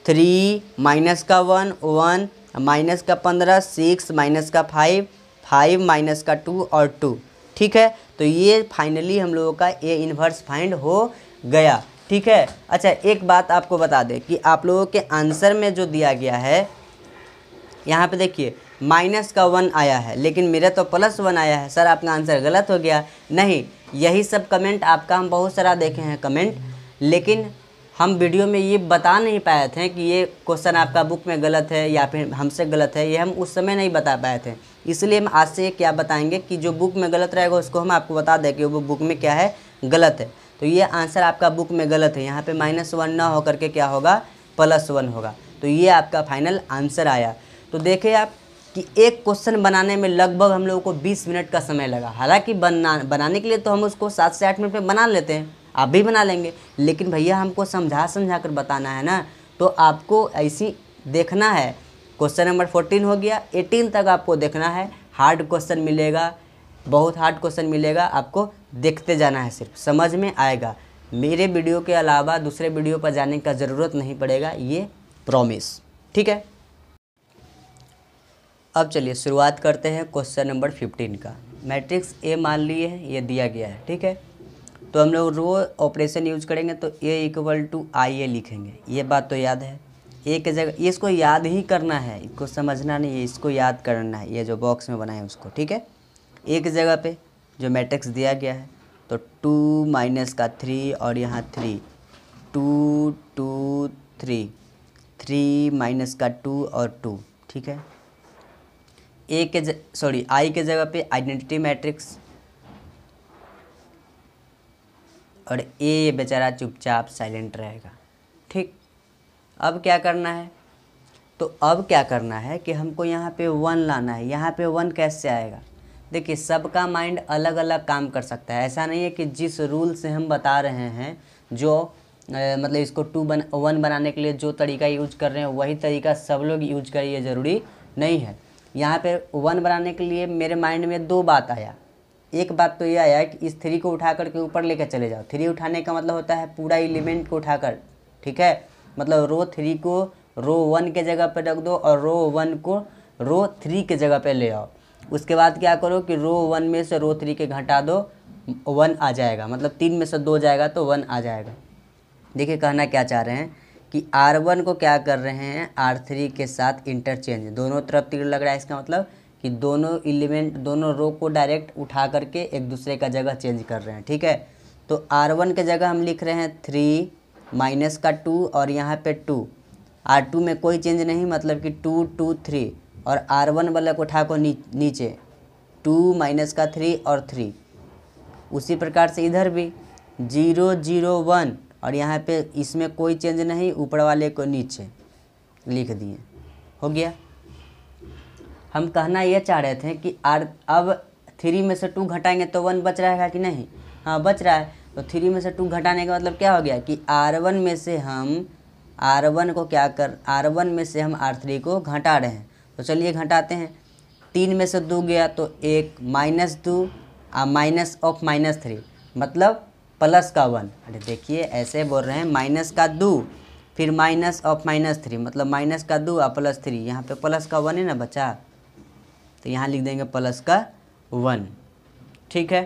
[SPEAKER 1] 3 माइनस का 1 1 माइनस का 15 6 माइनस का 5 5 माइनस का 2 और 2, ठीक है। तो ये फाइनली हम लोगों का ए इन्वर्स फाइंड हो गया, ठीक है। अच्छा एक बात आपको बता दें कि आप लोगों के आंसर में जो दिया गया है, यहाँ पे देखिए माइनस का 1 आया है, लेकिन मेरा तो +1 आया है, सर आपका आंसर गलत हो गया। नहीं, यही सब कमेंट आपका हम बहुत सारा देखे हैं कमेंट, लेकिन हम वीडियो में ये बता नहीं पाए थे कि ये क्वेश्चन आपका बुक में गलत है या फिर हमसे गलत है, ये हम उस समय नहीं बता पाए थे। इसलिए हम आज से क्या बताएंगे कि जो बुक में गलत रहेगा उसको हम आपको बता दें कि वो बुक में क्या है, गलत है। तो ये आंसर आपका बुक में गलत है, यहाँ पे -1 ना होकर के क्या होगा, +1 होगा। तो ये आपका फाइनल आंसर आया। तो देखिए आप कि एक क्वेश्चन बनाने में लगभग हम लोगों को 20 मिनट का समय लगा। हालांकि बनाने के लिए तो हम उसको 7 से 8 मिनट में बना लेते हैं, आप भी बना लेंगे, लेकिन भैया हमको समझा कर बताना है ना, तो आपको ऐसी देखना है। क्वेश्चन नंबर 14 हो गया, 18 तक आपको देखना है। हार्ड क्वेश्चन मिलेगा, बहुत हार्ड क्वेश्चन मिलेगा, आपको देखते जाना है, सिर्फ समझ में आएगा। मेरे वीडियो के अलावा दूसरे वीडियो पर जाने का ज़रूरत नहीं पड़ेगा, ये प्रॉमिस, ठीक है। अब चलिए शुरुआत करते हैं क्वेश्चन नंबर 15 का। मैट्रिक्स ए मान लिए है, ये दिया गया है, ठीक है। तो हम लोग रो ऑपरेशन यूज करेंगे तो A = IA लिखेंगे, ये बात तो याद है। ए के जगह ये इसको याद ही करना है, इसको समझना नहीं है, इसको याद करना है, ये जो बॉक्स में बनाए उसको, ठीक है। ए की जगह पे जो मैट्रिक्स दिया गया है तो 2 - का 3 और यहाँ 3, 2 2 3, 3 - का 2 और 2, ठीक है। आई के जगह पे आइडेंटिटी मैट्रिक्स, और ए बेचारा चुपचाप साइलेंट रहेगा, ठीक। अब क्या करना है, तो अब क्या करना है कि हमको यहाँ पे 1 लाना है। यहाँ पे 1 कैसे आएगा, देखिए सबका माइंड अलग अलग काम कर सकता है। ऐसा नहीं है कि जिस रूल से हम बता रहे हैं, जो मतलब इसको 1 बनाने के लिए जो तरीका यूज कर रहे हैं वही तरीका सब लोग यूज करें, ये ज़रूरी नहीं है। यहाँ पे 1 बनाने के लिए मेरे माइंड में 2 बात आया। एक बात तो ये आया कि इस 3 को उठा करके ऊपर लेकर चले जाओ। 3 उठाने का मतलब होता है पूरा एलिमेंट को उठाकर, ठीक है। मतलब रो 3 को रो 1 के जगह पे रख दो और रो 1 को रो 3 के जगह पे ले आओ। उसके बाद क्या करो कि रो 1 में से रो 3 के घटा दो, 1 आ जाएगा, मतलब 3 में से 2 जाएगा तो 1 आ जाएगा। देखिए कहना क्या चाह रहे हैं कि R1 को क्या कर रहे हैं, R3 के साथ इंटरचेंज, दोनों तरफ तीर लग रहा है। इसका मतलब कि दोनों एलिमेंट, दोनों रो को डायरेक्ट उठा करके एक दूसरे का जगह चेंज कर रहे हैं, ठीक है। तो R1 के जगह हम लिख रहे हैं 3 - का 2 और यहाँ पे 2, R2 में कोई चेंज नहीं, मतलब कि 2 2 3, और R1 वाला को उठा को नीचे 2 - का 3 और 3। उसी प्रकार से इधर भी 0 0 1, और यहाँ पे इसमें कोई चेंज नहीं, ऊपर वाले को नीचे लिख दिए, हो गया। हम कहना ये चाह रहे थे कि अब 3 में से 2 घटाएंगे तो 1 बच रहेगा कि नहीं, हाँ बच रहा है। तो 3 में से 2 घटाने का मतलब क्या हो गया कि R1 में से हम R1 में से हम R3 को घटा रहे हैं। तो चलिए घटाते हैं। 3 में से 2 गया तो 1 -2 माइनस ऑफ -3, मतलब प्लस का 1। अरे देखिए ऐसे बोल रहे हैं, माइनस का 2 फिर माइनस ऑफ -3, मतलब माइनस का 2 और +3। यहाँ पे प्लस का 1 है ना बचा, तो यहाँ लिख देंगे प्लस का 1, ठीक है।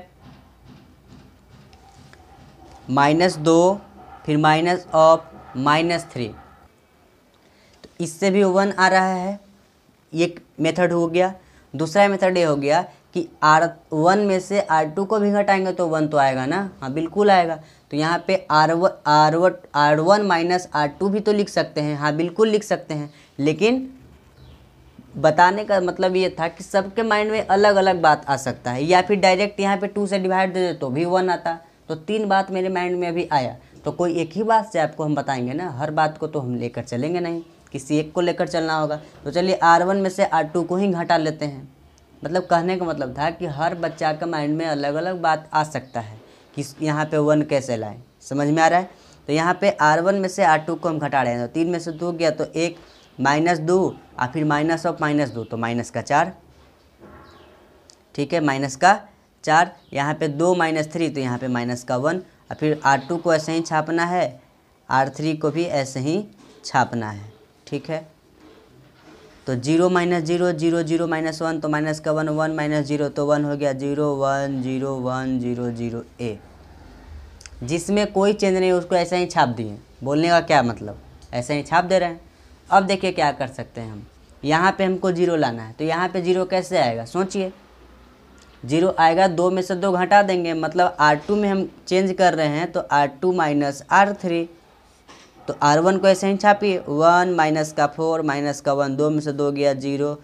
[SPEAKER 1] -2 फिर माइनस ऑफ -3, तो इससे भी 1 आ रहा है, ये मेथड हो गया। दूसरा मेथड ये हो गया कि R1 में से R2 को भी घटाएंगे तो 1 तो आएगा ना, हाँ बिल्कुल आएगा। तो यहाँ पे R1 माइनस R2 भी तो लिख सकते हैं, हाँ बिल्कुल लिख सकते हैं। लेकिन बताने का मतलब ये था कि सबके माइंड में अलग अलग बात आ सकता है, या फिर डायरेक्ट यहाँ पे 2 से डिवाइड दे दे तो भी 1 आता। तो 3 बात मेरे माइंड में अभी आया, तो कोई एक ही बात से आपको हम बताएंगे ना, हर बात को तो हम लेकर चलेंगे नहीं, किसी एक को लेकर चलना होगा। तो चलिए R1 में से R2 को ही घटा लेते हैं। मतलब कहने का मतलब था कि हर बच्चा का माइंड में अलग अलग बात आ सकता है कि यहाँ पे 1 कैसे लाएं, समझ में आ रहा है। तो यहाँ पे R1 में से R2 को हम घटा रहे हैं, तो 3 में से 2 गया तो 1 -2 और फिर माइनस ऑफ -2 तो -4, ठीक है, -4। यहाँ पे 2 -3 तो यहाँ पे -1, और फिर R2 को ऐसे ही छापना है, R3 को भी ऐसे ही छापना है, ठीक है। तो 0 - 0 0 0 -1 तो -1 1 -0 तो 1 हो गया, 0 1 0 1 0 0 A। जिसमें कोई चेंज नहीं उसको ऐसे ही छाप दिए, बोलने का क्या मतलब, ऐसे ही छाप दे रहे हैं। अब देखिए क्या कर सकते हैं हम, यहाँ पे हमको 0 लाना है, तो यहाँ पे 0 कैसे आएगा, सोचिए। 0 आएगा, 2 में से 2 घटा देंगे, मतलब R2 में हम चेंज कर रहे हैं तो R2 - R3, तो R1 को ऐसे ही छापिए, 1 माइनस का 4 माइनस का 1, 2 में से 2 गया 0,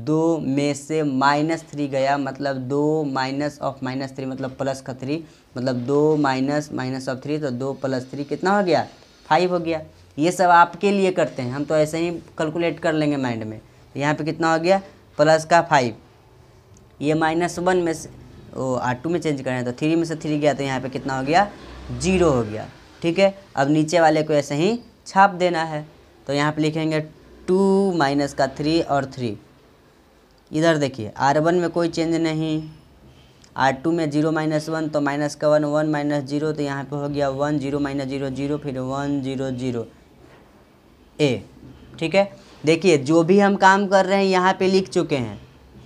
[SPEAKER 1] 2 में से -3 गया, मतलब 2 माइनस ऑफ -3 मतलब प्लस का 3, मतलब 2 माइनस ऑफ 3, तो 2 + 3 कितना हो गया, 5 हो गया। ये सब आपके लिए करते हैं, हम तो ऐसे ही कैलकुलेट कर लेंगे माइंड में। यहाँ पे कितना हो गया, प्लस का 5, ये -1 में से R2 में चेंज करें तो 3 में से 3 गया, तो यहाँ पे कितना हो गया, 0 हो गया। ठीक है, अब नीचे वाले को ऐसे ही छाप देना है, तो यहाँ पे लिखेंगे 2 माइनस का 3 और 3। इधर देखिए R1 में कोई चेंज नहीं, R2 में 0 -1 तो माइनस का 1, 1 माइनस 0, तो यहाँ पे हो गया 1, 0 माइनस 0 0, फिर 1 0 0 ए। ठीक है, देखिए जो भी हम काम कर रहे हैं यहाँ पे लिख चुके हैं।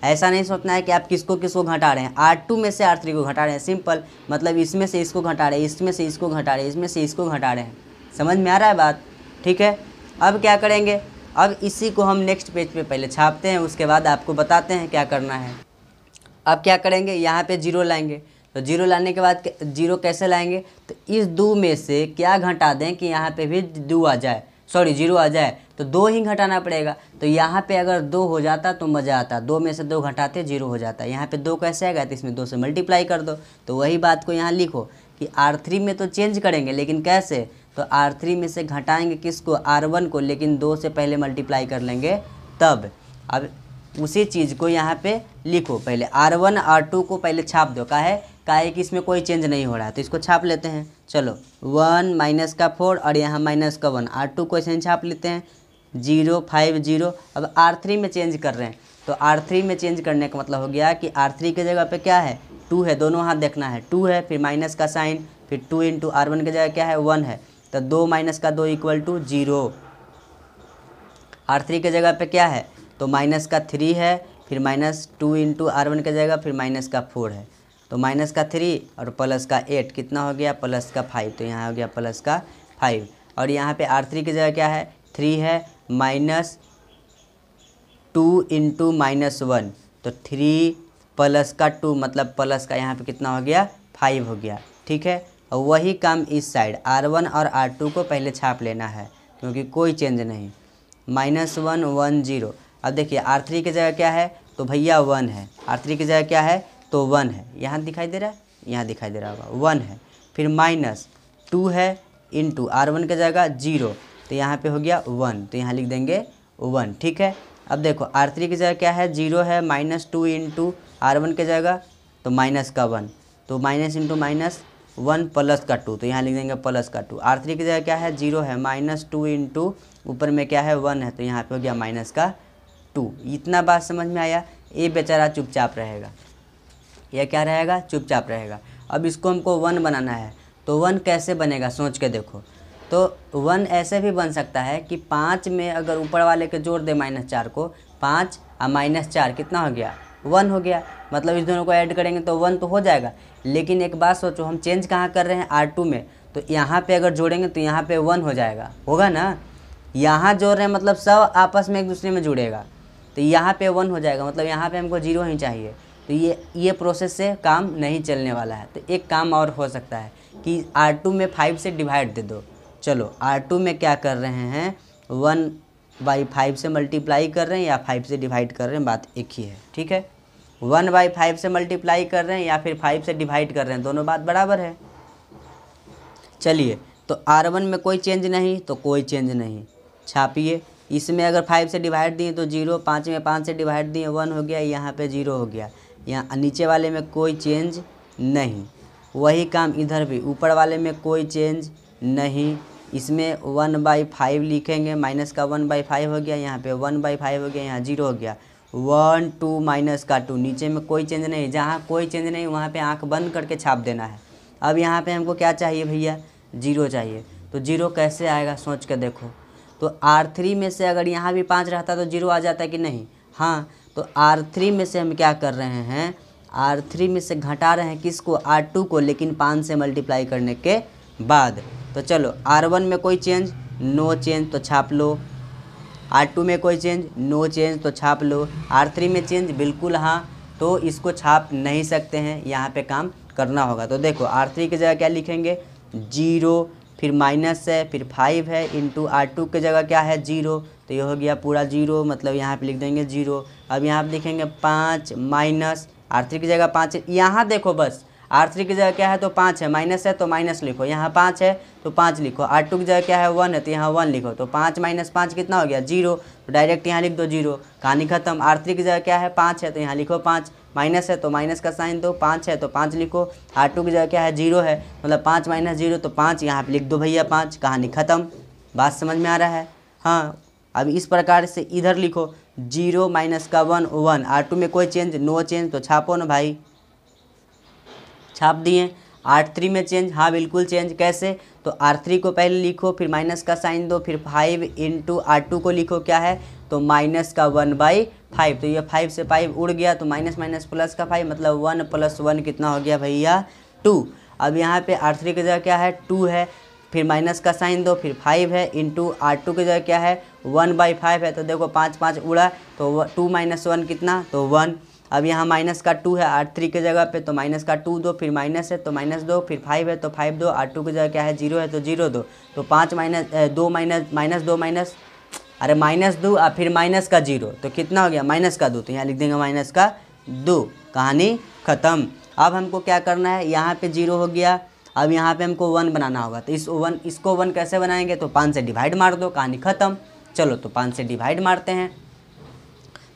[SPEAKER 1] ऐसा नहीं सोचना है कि आप किसको किसको घटा रहे हैं। R2 में से R3 को घटा रहे हैं, सिंपल, मतलब इसमें से इसको घटा रहे हैं, इसमें से इसको घटा रहे हैं, इसमें से इसको घटा रहे हैं। समझ में आ रहा है बात? ठीक है, अब क्या करेंगे, अब इसी को हम नेक्स्ट पेज पे पहले छापते हैं, उसके बाद आपको बताते हैं क्या करना है। अब क्या करेंगे, यहाँ पे 0 लाएंगे, तो 0 लाने के बाद 0 कैसे लाएंगे, तो इस 2 में से क्या घटा दें कि यहाँ पे भी 2 आ जाए, सॉरी 0 आ जाए, तो 2 ही घटाना पड़ेगा। तो यहाँ पे अगर 2 हो जाता तो मज़ा आता, 2 में से 2 घटाते 0 हो जाता। यहाँ पे 2 कैसे आएगा, तो इसमें 2 से मल्टीप्लाई कर दो। तो वही बात को यहाँ लिखो कि R3 में तो चेंज करेंगे, लेकिन कैसे, तो R3 में से घटाएंगे किसको, R1 को, लेकिन 2 से पहले मल्टीप्लाई कर लेंगे तब। अब उसी चीज़ को यहाँ पे लिखो, पहले R1 R2 को पहले छाप दो, काहे कि इसमें कोई चेंज नहीं हो रहा है, तो इसको छाप लेते हैं। चलो 1 माइनस का 4 और यहाँ माइनस का 1, R2 को ऐसे छाप लेते हैं, 0 5 0। अब R3 में चेंज कर रहे हैं, तो R3 में चेंज करने का मतलब हो गया कि R3 की जगह पे क्या है, 2 है, दोनों हाथ देखना है, 2 है, फिर माइनस का साइन, फिर 2 इंटू R1 की जगह क्या है, 1 है, तो 2 माइनस का 2 इक्वल टू 0। R3 की जगह पे क्या है, तो माइनस का 3 है, फिर -2 इंटू R1 की जगह फिर माइनस का 4 है, तो माइनस का 3 और प्लस का 8 कितना हो गया, प्लस का 5, तो यहाँ हो गया प्लस का 5। और यहाँ पे R3 की जगह क्या है, 3 है, -2 इंटू -1, तो 3 प्लस का 2 मतलब प्लस का यहाँ पे कितना हो गया, 5 हो गया। ठीक है, और वही काम इस साइड R1 और R2 को पहले छाप लेना है, क्योंकि कोई चेंज नहीं, -1 1 0। अब देखिए R3 की जगह क्या है, तो भैया 1 है, R3 की जगह क्या है, तो 1 है, यहाँ दिखाई दे रहा है, यहाँ दिखाई दे रहा होगा 1 है, फिर -2 है इंटू R1 की जगह 0, तो यहाँ पे हो गया 1, तो यहाँ लिख देंगे 1। ठीक है, अब देखो R3 की जगह क्या है, 0 है, -2 इंटू R1 की जगह तो माइनस का 1, तो माइनस इंटू माइनस 1 प्लस का 2, तो यहाँ लिख देंगे प्लस का 2। R3 की जगह क्या है, 0 है, -2 इंटू ऊपर में क्या है 1 है, तो यहाँ पे हो गया माइनस का 2। इतना बात समझ में आया। ये बेचारा चुपचाप रहेगा, यह क्या रहेगा, चुपचाप रहेगा। अब इसको हमको 1 बनाना है, तो 1 कैसे बनेगा सोच के देखो। तो 1 ऐसे भी बन सकता है कि 5 में अगर ऊपर वाले के जोड़ दे -4 को, 5 और -4 कितना हो गया, 1 हो गया, मतलब इस दोनों को ऐड करेंगे तो 1 तो हो जाएगा। लेकिन एक बात सोचो, हम चेंज कहाँ कर रहे हैं, R2 में, तो यहाँ पे अगर जोड़ेंगे तो यहाँ पे 1 हो जाएगा, होगा ना। यहाँ जोड़ रहे हैं मतलब सब आपस में एक दूसरे में जुड़ेगा, तो यहाँ पे 1 हो जाएगा, मतलब यहाँ पे हमको 0 ही चाहिए। तो ये प्रोसेस से काम नहीं चलने वाला है। तो एक काम और हो सकता है कि R2 में 5 से डिवाइड दे दो। चलो R2 में क्या कर रहे हैं, 1/5 से मल्टीप्लाई कर रहे हैं या 5 से डिवाइड कर रहे हैं, बात एक ही है। ठीक है, 1/5 से मल्टीप्लाई कर रहे हैं या फिर 5 से डिवाइड कर रहे हैं, दोनों बात बराबर है। चलिए, तो R1 में कोई चेंज नहीं, तो कोई चेंज नहीं, छापिए। इसमें अगर 5 से डिवाइड दिए तो 0, 5 में 5 से डिवाइड दिए 1 हो गया, यहाँ पे 0 हो गया। यहाँ नीचे वाले में कोई चेंज नहीं, वही काम इधर भी, ऊपर वाले में कोई चेंज नहीं। इसमें 1/5 लिखेंगे, माइनस का 1/5 हो गया, यहाँ पे 1/5 हो गया, यहाँ 0 हो गया। 1 2 माइनस का 2, नीचे में कोई चेंज नहीं, जहाँ कोई चेंज नहीं वहाँ पे आँख बंद करके छाप देना है। अब यहाँ पे हमको क्या चाहिए भैया, 0 चाहिए, तो 0 कैसे आएगा सोच के देखो। तो R3 में से अगर यहाँ भी 5 रहता तो 0 आ जाता कि नहीं, हाँ। तो R3 में से हम क्या कर रहे हैं, R3 में से घटा रहे हैं किसको, R2 को, लेकिन 5 से मल्टीप्लाई करने के बाद। तो चलो R1 में कोई चेंज, नो चेंज, तो छाप लो। R2 में कोई चेंज, नो चेंज, तो छाप लो। R3 में चेंज, बिल्कुल हाँ, तो इसको छाप नहीं सकते हैं, यहाँ पे काम करना होगा। तो देखो R3 की जगह क्या लिखेंगे, 0 फिर माइनस है, फिर 5 है, इंटू R2 की जगह क्या है 0, तो ये हो गया पूरा 0, मतलब यहाँ पे लिख देंगे 0। अब यहाँ पे लिखेंगे 5 माइनस R3 की जगह 5 है, यहाँ देखो बस R3 की जगह क्या है तो 5 है, माइनस है तो माइनस लिखो, यहाँ 5 है तो 5 लिखो, R2 की जगह क्या है 1 है तो यहाँ 1 लिखो, तो 5 माइनस 5 कितना हो गया 0, तो डायरेक्ट यहाँ लिख दो 0, कहानी खत्म। R3 की जगह क्या है 5 है तो यहाँ लिखो 5, माइनस है तो माइनस का साइन दो, 5 है तो 5 लिखो, R2 की जगह क्या है 0 है, मतलब 5 माइनस 0 तो 5, यहाँ पे लिख दो भैया 5, कहानी ख़त्म। बात समझ में आ रहा है? हाँ, अब इस प्रकार से इधर लिखो 0 माइनस का 1 1, R2 में कोई चेंज, नो चेंज, तो छापो ना भाई, छाप दिए। R3 में चेंज, हाँ बिल्कुल चेंज, कैसे, तो R3 को पहले लिखो, फिर माइनस का साइन दो, फिर 5 इंटू R2 को लिखो क्या है तो माइनस का 1/5, तो ये 5 से 5 उड़ गया, तो माइनस माइनस प्लस का 5, मतलब 1 + 1 कितना हो गया भैया 2। अब यहाँ पे R3 की जगह क्या है 2 है, फिर माइनस का साइन दो, फिर 5 है, इंटू R2 की जगह क्या है 1/5 है, तो देखो 5 5 उड़ा, तो 2 - 1 कितना तो 1। अब यहाँ माइनस का 2 है R3 की जगह पे, तो माइनस का 2 दो, फिर माइनस है तो माइनस दो, फिर 5 है तो 5 दो, R2 की जगह क्या है 0 है तो 0 दो, तो 5 माइनस 2 माइनस 2 माइनस, अरे माइनस 2 और फिर माइनस का 0, तो कितना हो गया माइनस का 2, तो यहाँ लिख देंगे माइनस का 2, कहानी ख़त्म। अब हमको क्या करना है, यहाँ पे 0 हो गया, अब यहाँ पे हमको 1 बनाना होगा, तो इसको 1 कैसे बनाएंगे, तो 5 से डिवाइड मार दो, कहानी ख़त्म। चलो तो 5 से डिवाइड मारते हैं,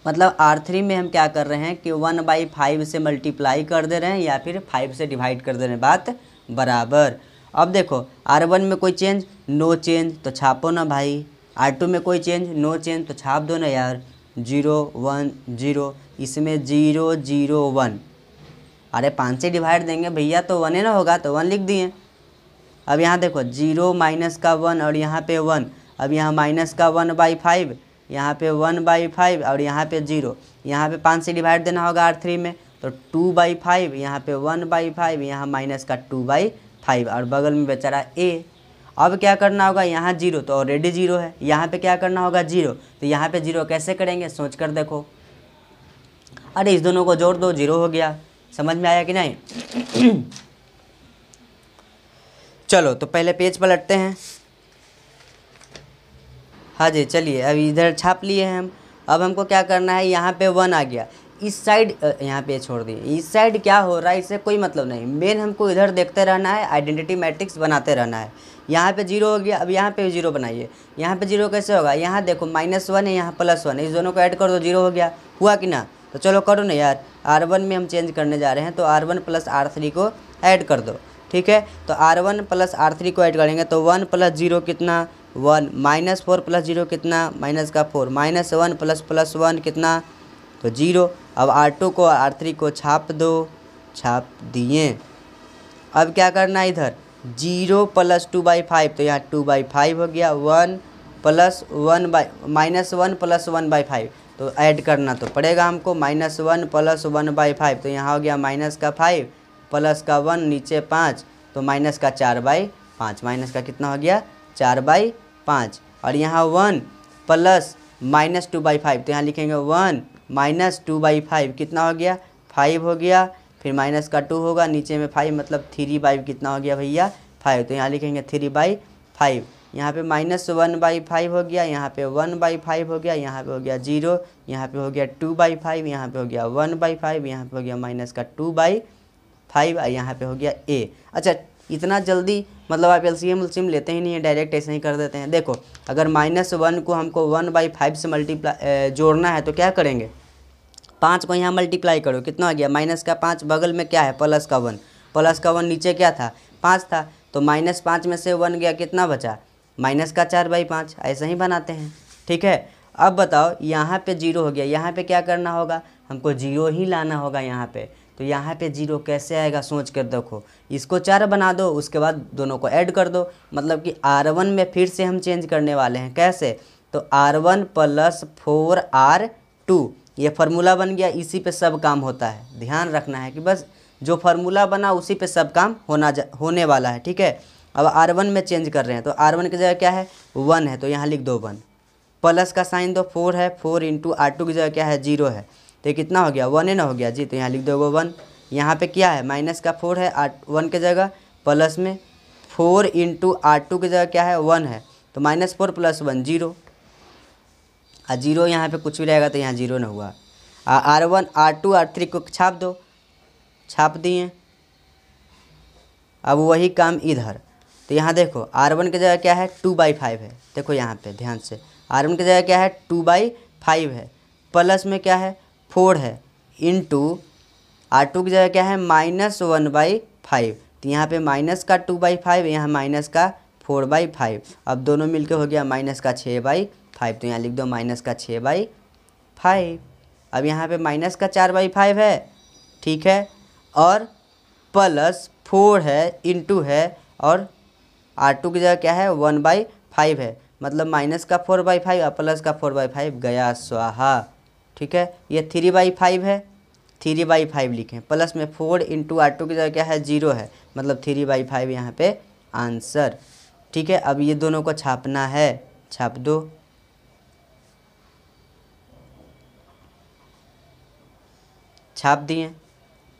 [SPEAKER 1] मतलब R3 में हम क्या कर रहे हैं कि 1/5 से मल्टीप्लाई कर दे रहे हैं या फिर 5 से डिवाइड कर दे रहे हैं, बात बराबर। अब देखो R1 में कोई चेंज, नो चेंज, तो छापो ना भाई, R2 में कोई चेंज, नो चेंज, तो छाप दो ना यार, 0 1 0, इसमें 0 0 1, अरे 5 से डिवाइड देंगे भैया तो 1 ना होगा, तो 1 लिख दिए। अब यहाँ देखो 0 माइनस का 1 और यहाँ पे 1, अब यहाँ माइनस का 1/5, यहाँ पे 1/5 और यहाँ पे 0, यहाँ पे 5 से डिवाइड देना होगा R3 में, तो 2/5, यहाँ पे 1/5, यहाँ माइनस का 2/5 और बगल में बेचारा a। अब क्या करना होगा, यहाँ 0 तो ऑलरेडी 0 है, यहाँ पे क्या करना होगा 0, तो यहाँ पे 0 कैसे करेंगे सोच कर देखो, अरे इस दोनों को जोड़ दो 0 हो गया, समझ में आया कि नहीं? चलो तो पहले पेज पलटते हैं, हाँ जी चलिए, अब इधर छाप लिए हैं हम। अब हमको क्या करना है, यहाँ पे 1 आ गया, इस साइड यहाँ पे छोड़ दिए, इस साइड क्या हो रहा है इससे कोई मतलब नहीं, मेन हमको इधर देखते रहना है, आइडेंटिटी मैट्रिक्स बनाते रहना है। यहाँ पे 0 हो गया, अब यहाँ पे 0 बनाइए, यहाँ पे 0 कैसे होगा, यहाँ देखो -1 है, यहाँ +1 है, इस दोनों को ऐड कर दो 0 हो गया, हुआ कि ना, तो चलो करो ना यार, R1 में हम चेंज करने जा रहे हैं, तो R1 + R3 को ऐड कर दो, ठीक है, तो R1 + R3 को ऐड करेंगे तो 1 + 0 कितना 1, -4 + 0 कितना माइनस का 4, -1 + +1 कितना तो 0। अब R2 को R3 को छाप दो, छाप दिए। अब क्या करना है, इधर 0 + 2/5, तो यहाँ 2/5 हो गया, 1 + 1/5, तो ऐड करना तो पड़ेगा हमको, -1 + 1/5, तो यहाँ हो गया माइनस का 5 प्लस का 1 नीचे 5, तो माइनस का 4/5, माइनस का कितना हो गया 4/5, और यहाँ 1 + -2/5, तो यहाँ लिखेंगे 1 - 2/5 कितना हो गया 5 हो गया, फिर माइनस का 2 होगा, नीचे में 5 मतलब 3/5 कितना हो गया भैया 5, तो यहाँ लिखेंगे 3/5, यहाँ पे -1/5 हो गया, यहाँ पे 1/5 हो गया, यहाँ पे हो गया 0, यहाँ पे हो गया 2/5, यहाँ पे हो गया 1/5, यहाँ पे हो गया माइनस का 2/5, और यहाँ पे हो गया a। अच्छा इतना जल्दी मतलब आप एलसीएम लेते ही नहीं है, डायरेक्ट ऐसे ही कर देते हैं। देखो अगर -1 को हमको 1/5 से मल्टीप्लाई जोड़ना है तो क्या करेंगे, 5 को यहाँ मल्टीप्लाई करो, कितना हो गया -5, बगल में क्या है +1, +1 नीचे क्या था 5 था, तो -5 में से 1 गया, कितना बचा -4/5, ऐसे ही बनाते हैं, ठीक है। अब बताओ यहाँ पे 0 हो गया, यहाँ पे क्या करना होगा, हमको 0 ही लाना होगा यहाँ पे, तो यहाँ पे 0 कैसे आएगा सोच कर देखो, इसको 4 बना दो, उसके बाद दोनों को ऐड कर दो, मतलब कि R1 में फिर से हम चेंज करने वाले हैं, कैसे, तो R1 + 4R2, ये फार्मूला बन गया, इसी पे सब काम होता है, ध्यान रखना है कि बस जो फार्मूला बना उसी पे सब काम होने वाला है, ठीक है। अब R1 में चेंज कर रहे हैं, तो R1 की जगह क्या है 1 है, तो यहाँ लिख दो 1, प्लस का साइन दो 4 है, 4 इंटू R2 की जगह क्या है 0 है, तो कितना हो गया 1 ना हो गया जी, तो यहाँ लिख दोगे 1, यहाँ पे क्या है माइनस का 4 है, 1 की जगह प्लस में 4 इंटू R2 की जगह क्या है 1 है, तो -4 + 1 0, और 0 यहाँ पे कुछ भी रहेगा तो यहाँ 0 ना हुआ। R1 R2 R3 को छाप दो, छाप दिए। अब वही काम इधर, तो यहाँ देखो R1 की जगह क्या है 2/5 है, देखो यहाँ पे ध्यान से R1 की जगह क्या है 2/5 है, प्लस में क्या है 4 है, इंटू R2 की जगह क्या है -1/5, तो यहाँ पे माइनस का 2/5, यहाँ माइनस का 4/5, अब दोनों मिलके हो गया माइनस का 6/5, तो यहाँ लिख दो माइनस का 6/5। अब यहाँ पे माइनस का 4/5 है, ठीक है, और प्लस 4 है, इंटू है, और R2 की जगह क्या है 1/5 है, मतलब माइनस का 4/5 और प्लस का 4/5 गया स्वाहा, ठीक है। ये 3/5 है, 3/5 लिखें, प्लस में 4 इंटू R2 की जगह क्या है 0 है, मतलब 3/5 यहाँ पे आंसर, ठीक है। अब ये दोनों को छापना है, छाप दो। छाप दिए।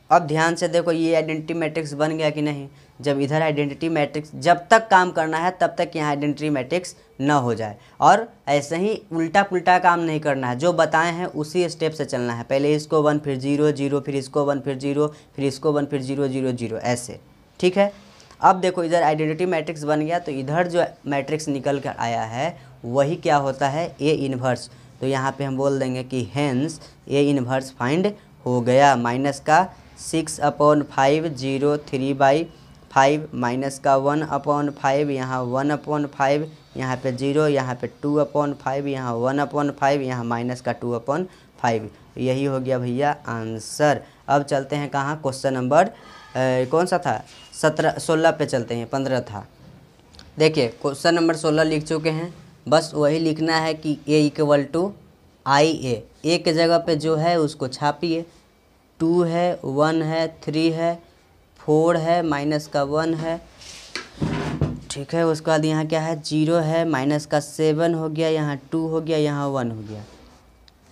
[SPEAKER 1] अब ध्यान से देखो ये आइडेंटिटी मैट्रिक्स बन गया कि नहीं। जब इधर आइडेंटिटी मैट्रिक्स, जब तक काम करना है तब तक यहाँ आइडेंटिटी मैट्रिक्स न हो जाए, और ऐसे ही उल्टा पुल्टा काम नहीं करना है, जो बताए हैं उसी स्टेप से चलना है। पहले इसको 1 फिर 0 0, फिर इसको 1 फिर 0, फिर इसको 1 फिर 0 0 0, ऐसे, ठीक है। अब देखो इधर आइडेंटिटी मैट्रिक्स बन गया, तो इधर जो मैट्रिक्स निकल कर आया है वही क्या होता है A इन्वर्स। तो यहाँ पे हम बोल देंगे कि हेंस A इन्वर्स फाइंड हो गया। माइनस का 6/5 0 3/5, माइनस का 1/5, यहाँ 1/5, यहाँ पे 0, यहाँ पे 2/5, यहाँ 1/5, यहाँ माइनस का 2/5, यही हो गया भैया आंसर। अब चलते हैं कहाँ, क्वेश्चन नंबर कौन सा था 16 पे चलते हैं, 15 था। देखिए क्वेश्चन नंबर 16 लिख चुके हैं, बस वही लिखना है कि A = IA, A के जगह पे जो है उसको छापिए। 2 है, 1 है, 3 है, 4 है, माइनस का 1 है, ठीक है। उसके बाद यहाँ क्या है 0 है, माइनस का 7 हो गया, यहाँ 2 हो गया, यहाँ 1 हो गया।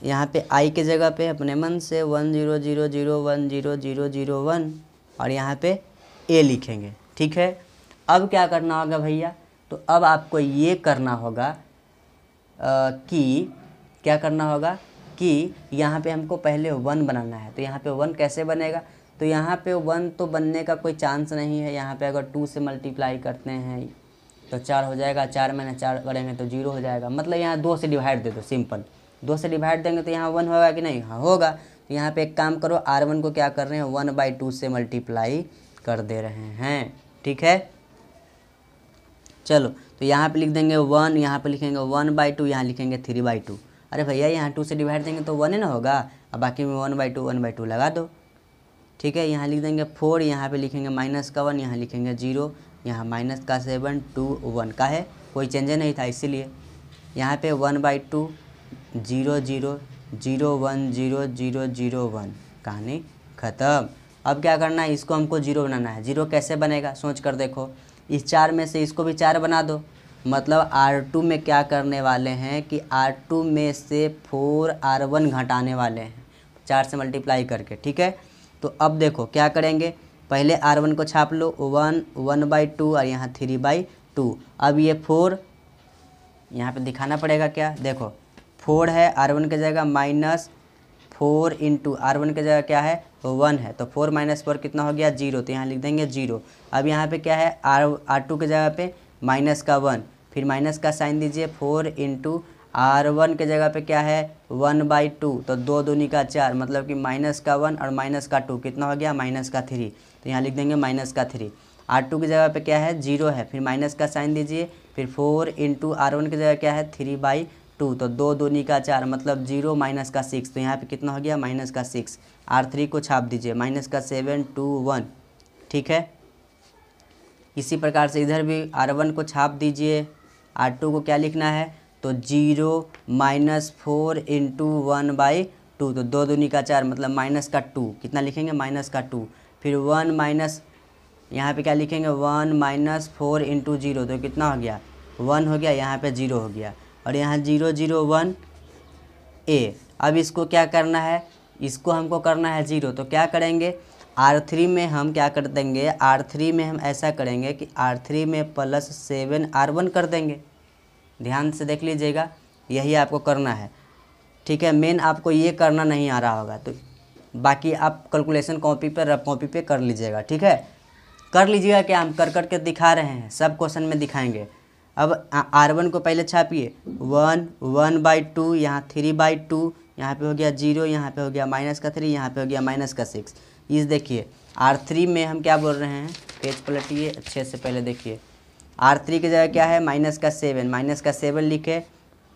[SPEAKER 1] यहाँ पे I के जगह पे अपने मन से 1 0 0 0 1 0 0 0 1, और यहाँ पे A लिखेंगे, ठीक है। अब क्या करना होगा भैया, तो अब आपको ये करना होगा कि क्या करना होगा कि यहाँ पे हमको पहले 1 बनाना है। तो यहाँ पे 1 कैसे बनेगा, तो यहाँ पे 1 तो बनने का कोई चांस नहीं है। यहाँ पे अगर 2 से मल्टीप्लाई करते हैं तो 4 हो जाएगा, 4 में 4 करेंगे तो 0 हो जाएगा, मतलब यहाँ 2 से डिवाइड दे दो, सिंपल 2 से डिवाइड देंगे तो यहाँ 1 होगा कि नहीं, हाँ होगा। तो यहाँ पे एक काम करो, R1 को क्या कर रहे हैं 1/2 से मल्टीप्लाई कर दे रहे हैं, ठीक है। चलो तो यहाँ पे लिख देंगे 1, यहाँ पे लिखेंगे 1/2, यहाँ लिखेंगे 3/2। अरे भैया यहाँ 2 से डिवाइड देंगे तो 1 ही ना होगा, अब बाकी में 1/2 लगा दो, ठीक है। यहाँ लिख देंगे 4, यहाँ पे लिखेंगे माइनस का 1, यहाँ लिखेंगे 0, यहाँ माइनस का 7 2 1 का है, कोई चेंज नहीं था इसीलिए। यहाँ पे 1/2 0 0 0 1 0 0 0 1, कहानी ख़त्म। अब क्या करना है, इसको हमको 0 बनाना है। 0 कैसे बनेगा सोच कर देखो, इस 4 में से इसको भी 4 बना दो, मतलब R2 में क्या करने वाले हैं कि R2 में से 4 R1 घटाने वाले हैं 4 से मल्टीप्लाई करके, ठीक है। तो अब देखो क्या करेंगे, पहले R1 को छाप लो 1/2 और यहाँ 3/2। अब ये 4 यहाँ पे दिखाना पड़ेगा क्या, देखो 4 है, R1 की जगह -4 इंटू R1 की जगह क्या है 1 है, तो 4 - 4 कितना हो गया 0, तो यहाँ लिख देंगे 0। अब यहाँ पे क्या है R2 की जगह पे माइनस का 1, फिर माइनस का साइन दीजिए, 4 इंटू R1 के जगह पे क्या है 1/2, तो 2 दूनी का 4, मतलब कि माइनस का 1 और माइनस का 2 कितना हो गया -3, तो यहाँ लिख देंगे -3। R2 की जगह पे क्या है 0 है, फिर माइनस का साइन दीजिए, फिर 4 इंटू R1 की जगह क्या है 3/2, तो 2 दूनी का 4, मतलब 0 माइनस का 6, तो यहाँ पे कितना हो गया -6। R3 को छाप दीजिए -7 2 1, ठीक है। इसी प्रकार से इधर भी R1 को छाप दीजिए, R2 को क्या लिखना है, तो 0 -4 इंटू 1/2, तो 2 दूनी का 4, मतलब माइनस का 2, कितना लिखेंगे -2, फिर 1 माइनस यहाँ पे क्या लिखेंगे 1 - 4 इंटू 0, तो कितना हो गया 1 हो गया, यहाँ पे 0 हो गया, और यहाँ 0 0 1 A। अब इसको क्या करना है, इसको हमको करना है 0, तो क्या करेंगे R3 में हम क्या कर देंगे, R3 में हम ऐसा करेंगे कि R3 में प्लस 7R1 कर देंगे। ध्यान से देख लीजिएगा, यही आपको करना है, ठीक है। मेन आपको ये करना नहीं आ रहा होगा तो बाकी आप कैलकुलेशन कॉपी पर रफ कॉपी पे कर लीजिएगा, ठीक है। कर लीजिएगा क्या, हम कर करके दिखा रहे हैं, सब क्वेश्चन में दिखाएंगे। अब R1 को पहले छापिए, 1/2, यहाँ 3/2, यहाँ पे हो गया 0, यहाँ पे हो गया -3, यहाँ पे हो गया -6। इस देखिए R3 में हम क्या बोल रहे हैं, पेज पलटिए अच्छे से, पहले देखिए R3 की जगह क्या है, -7 लिखे,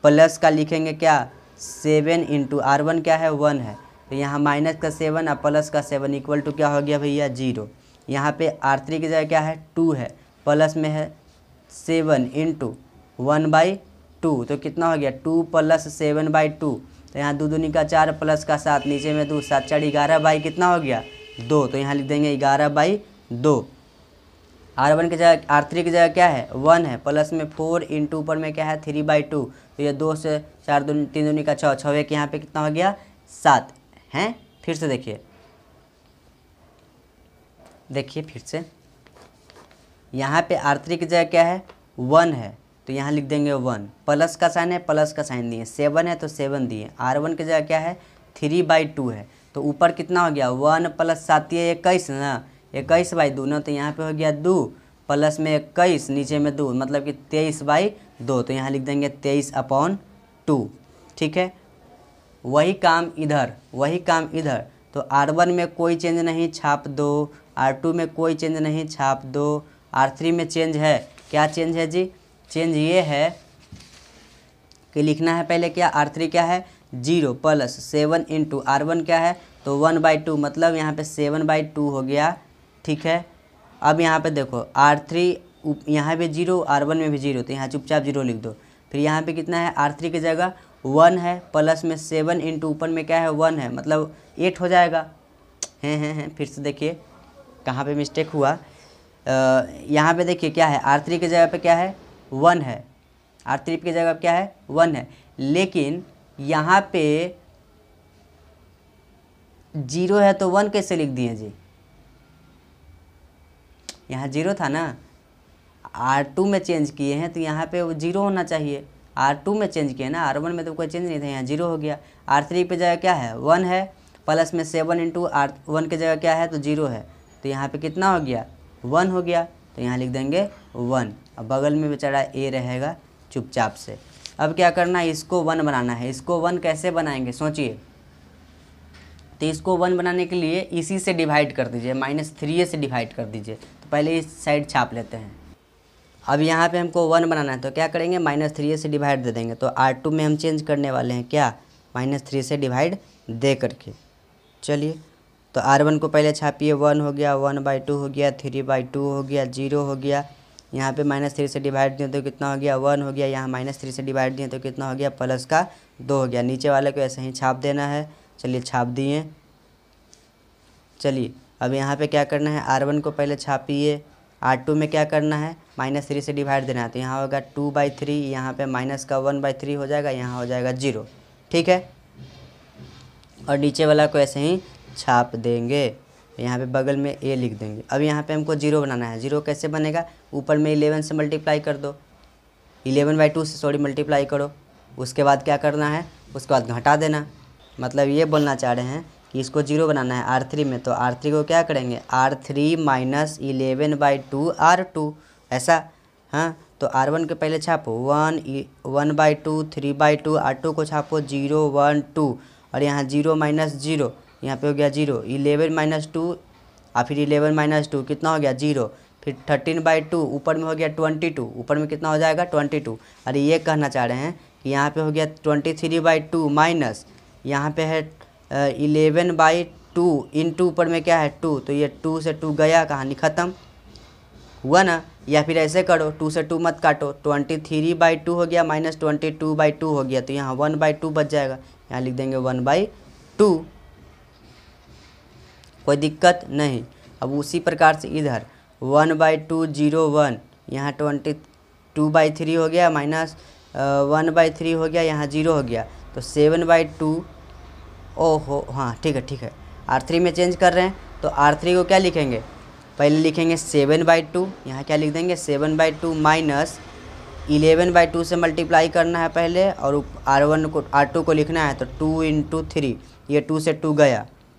[SPEAKER 1] प्लस का लिखेंगे क्या 7 इंटू R1 क्या है 1 है, तो यहाँ -7 और +7 इक्वल टू क्या हो गया भैया 0। यहाँ पे R3 की जगह क्या है 2 है, प्लस में है 7 इंटू 1/2, तो कितना हो गया 2 + 7/2, तो यहाँ 2 दूनी का 4 प्लस का 7, नीचे में 2, 7 4 11 बाई कितना हो गया 2, तो यहाँ लिख देंगे 11/2। R1 की जगह R3 की जगह क्या है 1 है, प्लस में 4 इंटू ऊपर में क्या है 3/2, तो ये 2 से 4 दूनी 3 दूनी का 6, 6 के यहाँ पे कितना हो गया 7 हैं। फिर से देखिए फिर से यहाँ पे R3 की जगह क्या है 1 है, तो यहाँ लिख देंगे 1, प्लस का साइन है, प्लस का साइन दिए, 7 है तो 7 दिए। R1 की जगह क्या है 3/2 है, तो ऊपर कितना हो गया 1 + 7 ये 21 ना, 21/2 ना, तो यहाँ पे हो गया 2 प्लस में 21 नीचे में 2, मतलब कि 23/2, तो यहाँ लिख देंगे 23/2, ठीक है। वही काम इधर, तो R1 में कोई चेंज नहीं छाप दो, R2 में कोई चेंज नहीं छाप दो, R3 में चेंज है, क्या चेंज है जी, चेंज ये है कि लिखना है पहले क्या R3 क्या है 0 + 7 इंटू R1 क्या है तो 1/2, मतलब यहाँ पे 7/2 हो गया, ठीक है। अब यहाँ पे देखो R3 यहाँ पे 0, R1 में भी 0, तो यहाँ चुपचाप 0 लिख दो। फिर यहाँ पे कितना है R3 की जगह 1 है, प्लस में 7 इंटू ऊपर में क्या है 1 है, मतलब 8 हो जाएगा। हैं फिर से देखिए कहाँ पे मिस्टेक हुआ, यहाँ पे देखिए क्या है R3 की जगह पे क्या है 1 है, R3 की जगह क्या है 1 है, लेकिन यहाँ पे 0 है तो 1 कैसे लिख दिए जी, यहाँ 0 था ना, R2 में चेंज किए हैं तो यहाँ पे 0 होना चाहिए, R2 में चेंज किए ना, R1 में तो कोई चेंज नहीं था, यहाँ 0 हो गया। R3 पे जगह क्या है 1 है, प्लस में 7 इंटू R1 की जगह क्या है तो 0 है, तो यहाँ पे कितना हो गया 1 हो गया, तो यहाँ लिख देंगे 1। अब बगल में बेचारा A रहेगा चुपचाप से। अब क्या करना है, इसको 1 बनाना है। इसको 1 कैसे बनाएंगे सोचिए, तो इसको 1 बनाने के लिए इसी से डिवाइड कर दीजिए, -3 से डिवाइड कर दीजिए। तो पहले इस साइड छाप लेते हैं। अब यहाँ पे हमको 1 बनाना है तो क्या करेंगे -3 से डिवाइड दे देंगे, तो R2 में हम चेंज करने वाले हैं क्या -3 से डिवाइड दे करके। चलिए तो R1 को पहले छापिए, 1 हो गया, 1/2 हो गया, 3/2 हो गया, 0 हो गया, यहाँ पे -3 से डिवाइड दिए तो कितना हो गया 1 हो गया, यहाँ -3 से डिवाइड दिए तो कितना हो गया प्लस का 2 हो गया। नीचे वाले को ऐसे ही छाप देना है, चलिए छाप दिए। चलिए अब यहाँ पे क्या करना है, R1 को पहले छापिए, R2 में क्या करना है -3 से डिवाइड देना है, तो यहाँ होगा 2/3, यहाँ पे माइनस का 1/3 हो जाएगा, यहाँ हो जाएगा 0, ठीक है। और नीचे वाला को ऐसे ही छाप देंगे, यहाँ पे बगल में A लिख देंगे। अब यहाँ पे हमको 0 बनाना है। 0 कैसे बनेगा, ऊपर में 11 से मल्टीप्लाई कर दो, 11/2 से सॉरी मल्टीप्लाई करो, उसके बाद क्या करना है, उसके बाद घटा देना। मतलब ये बोलना चाह रहे हैं कि इसको 0 बनाना है R3 में, तो R3 को क्या करेंगे R3 - 11/2 R2, ऐसा। हाँ तो R1 के पहले छापो 1/2 3/2, R2 को छापो 0 1 2, और यहाँ 0 - 0, यहाँ पे हो गया 0, 11 - 2 और फिर 11 - 2 कितना हो गया 0, फिर 13/2 ऊपर में हो गया 22, ऊपर में कितना हो जाएगा 22। अरे ये कहना चाह रहे हैं कि यहाँ पे हो गया 23/2 माइनस यहाँ पे है 11/2 इंटू ऊपर में क्या है 2, तो ये 2 से 2 गया, कहानी ख़त्म हुआ ना। या फिर ऐसे करो 2 से 2 मत काटो, 23/2 हो गया माइनस 22/2 हो गया, तो यहाँ 1/2 बच जाएगा, यहाँ लिख देंगे 1/2, कोई दिक्कत नहीं। अब उसी प्रकार से इधर 1/2 0 1, यहाँ 22/3 हो गया माइनस 1/3 हो गया, यहाँ 0 हो गया, तो 7/2। ओहो हाँ ठीक है R3 में चेंज कर रहे हैं, तो R3 को क्या लिखेंगे, पहले लिखेंगे 7/2, यहाँ क्या लिख देंगे 7/2 माइनस 11/2 से मल्टीप्लाई करना है पहले, और R2 को लिखना है तो 2 × 3, ये 2 से 2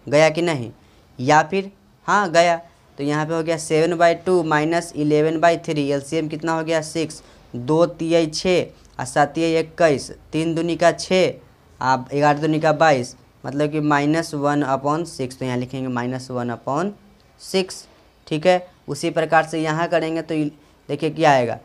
[SPEAKER 1] गया कि नहीं, या फिर हाँ गया, तो यहाँ पे हो गया 7/2 माइनस 11/3, एलसीएम कितना हो गया 6, 2 तिया 6 और 7 तिया 21, 3 दूनी का 6, आप 11 दूनी का 22, मतलब कि -1/6, तो यहाँ लिखेंगे -1/6, ठीक है। उसी प्रकार से यहाँ करेंगे तो देखिए क्या आएगा,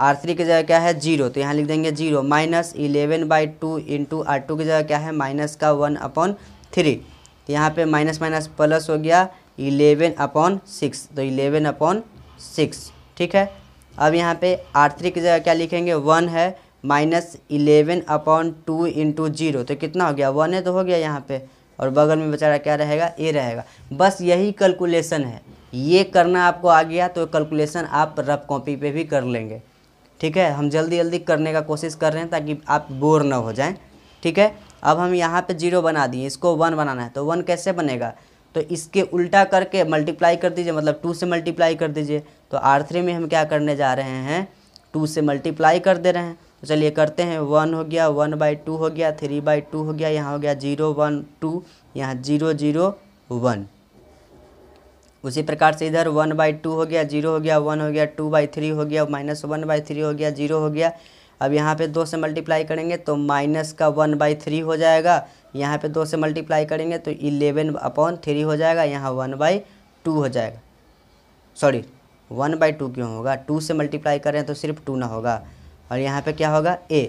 [SPEAKER 1] R3 की जगह क्या है 0, तो यहाँ लिख देंगे 0 माइनस 11/2 इंटू R2 की जगह क्या है -1/3, तो यहाँ पे माइनस माइनस प्लस हो गया 11/6, तो 11/6, ठीक है। अब यहाँ पे R3 की जगह क्या लिखेंगे 1 है, माइनस 11/2 इंटू 0, तो कितना हो गया 1 है, तो हो गया यहाँ पे, और बगल में बेचारा क्या रहेगा ए रहेगा। बस यही कैलकुलेशन है, ये करना आपको आ गया तो कैलकुलेशन आप रफ कॉपी पे भी कर लेंगे, ठीक है। हम जल्दी जल्दी करने का कोशिश कर रहे हैं ताकि आप बोर ना हो जाएं, ठीक है। अब हम यहाँ पे 0 बना दिए, इसको 1 बनाना है, तो 1 कैसे बनेगा, तो इसके उल्टा करके मल्टीप्लाई कर दीजिए, मतलब 2 से मल्टीप्लाई कर दीजिए। तो R3 में हम क्या करने जा रहे हैं, 2 से मल्टीप्लाई कर दे रहे हैं, तो चलिए करते हैं। 1 हो गया, 1/2 हो गया, 3/2 हो गया, यहाँ हो गया 0 1 2, यहाँ 0 0 1। उसी प्रकार से इधर 1/2 हो गया, 0 हो गया, 1 हो गया, 2/3 हो गया, -1/3 हो गया, 0 हो गया। अब यहाँ पे 2 से मल्टीप्लाई करेंगे तो -1/3 हो जाएगा, यहाँ पे 2 से मल्टीप्लाई करेंगे तो 11/3 हो जाएगा, यहाँ 1/2 हो जाएगा, सॉरी 1/2 क्यों होगा, 2 से मल्टीप्लाई करें तो सिर्फ 2 ना होगा, और यहाँ पे क्या होगा a,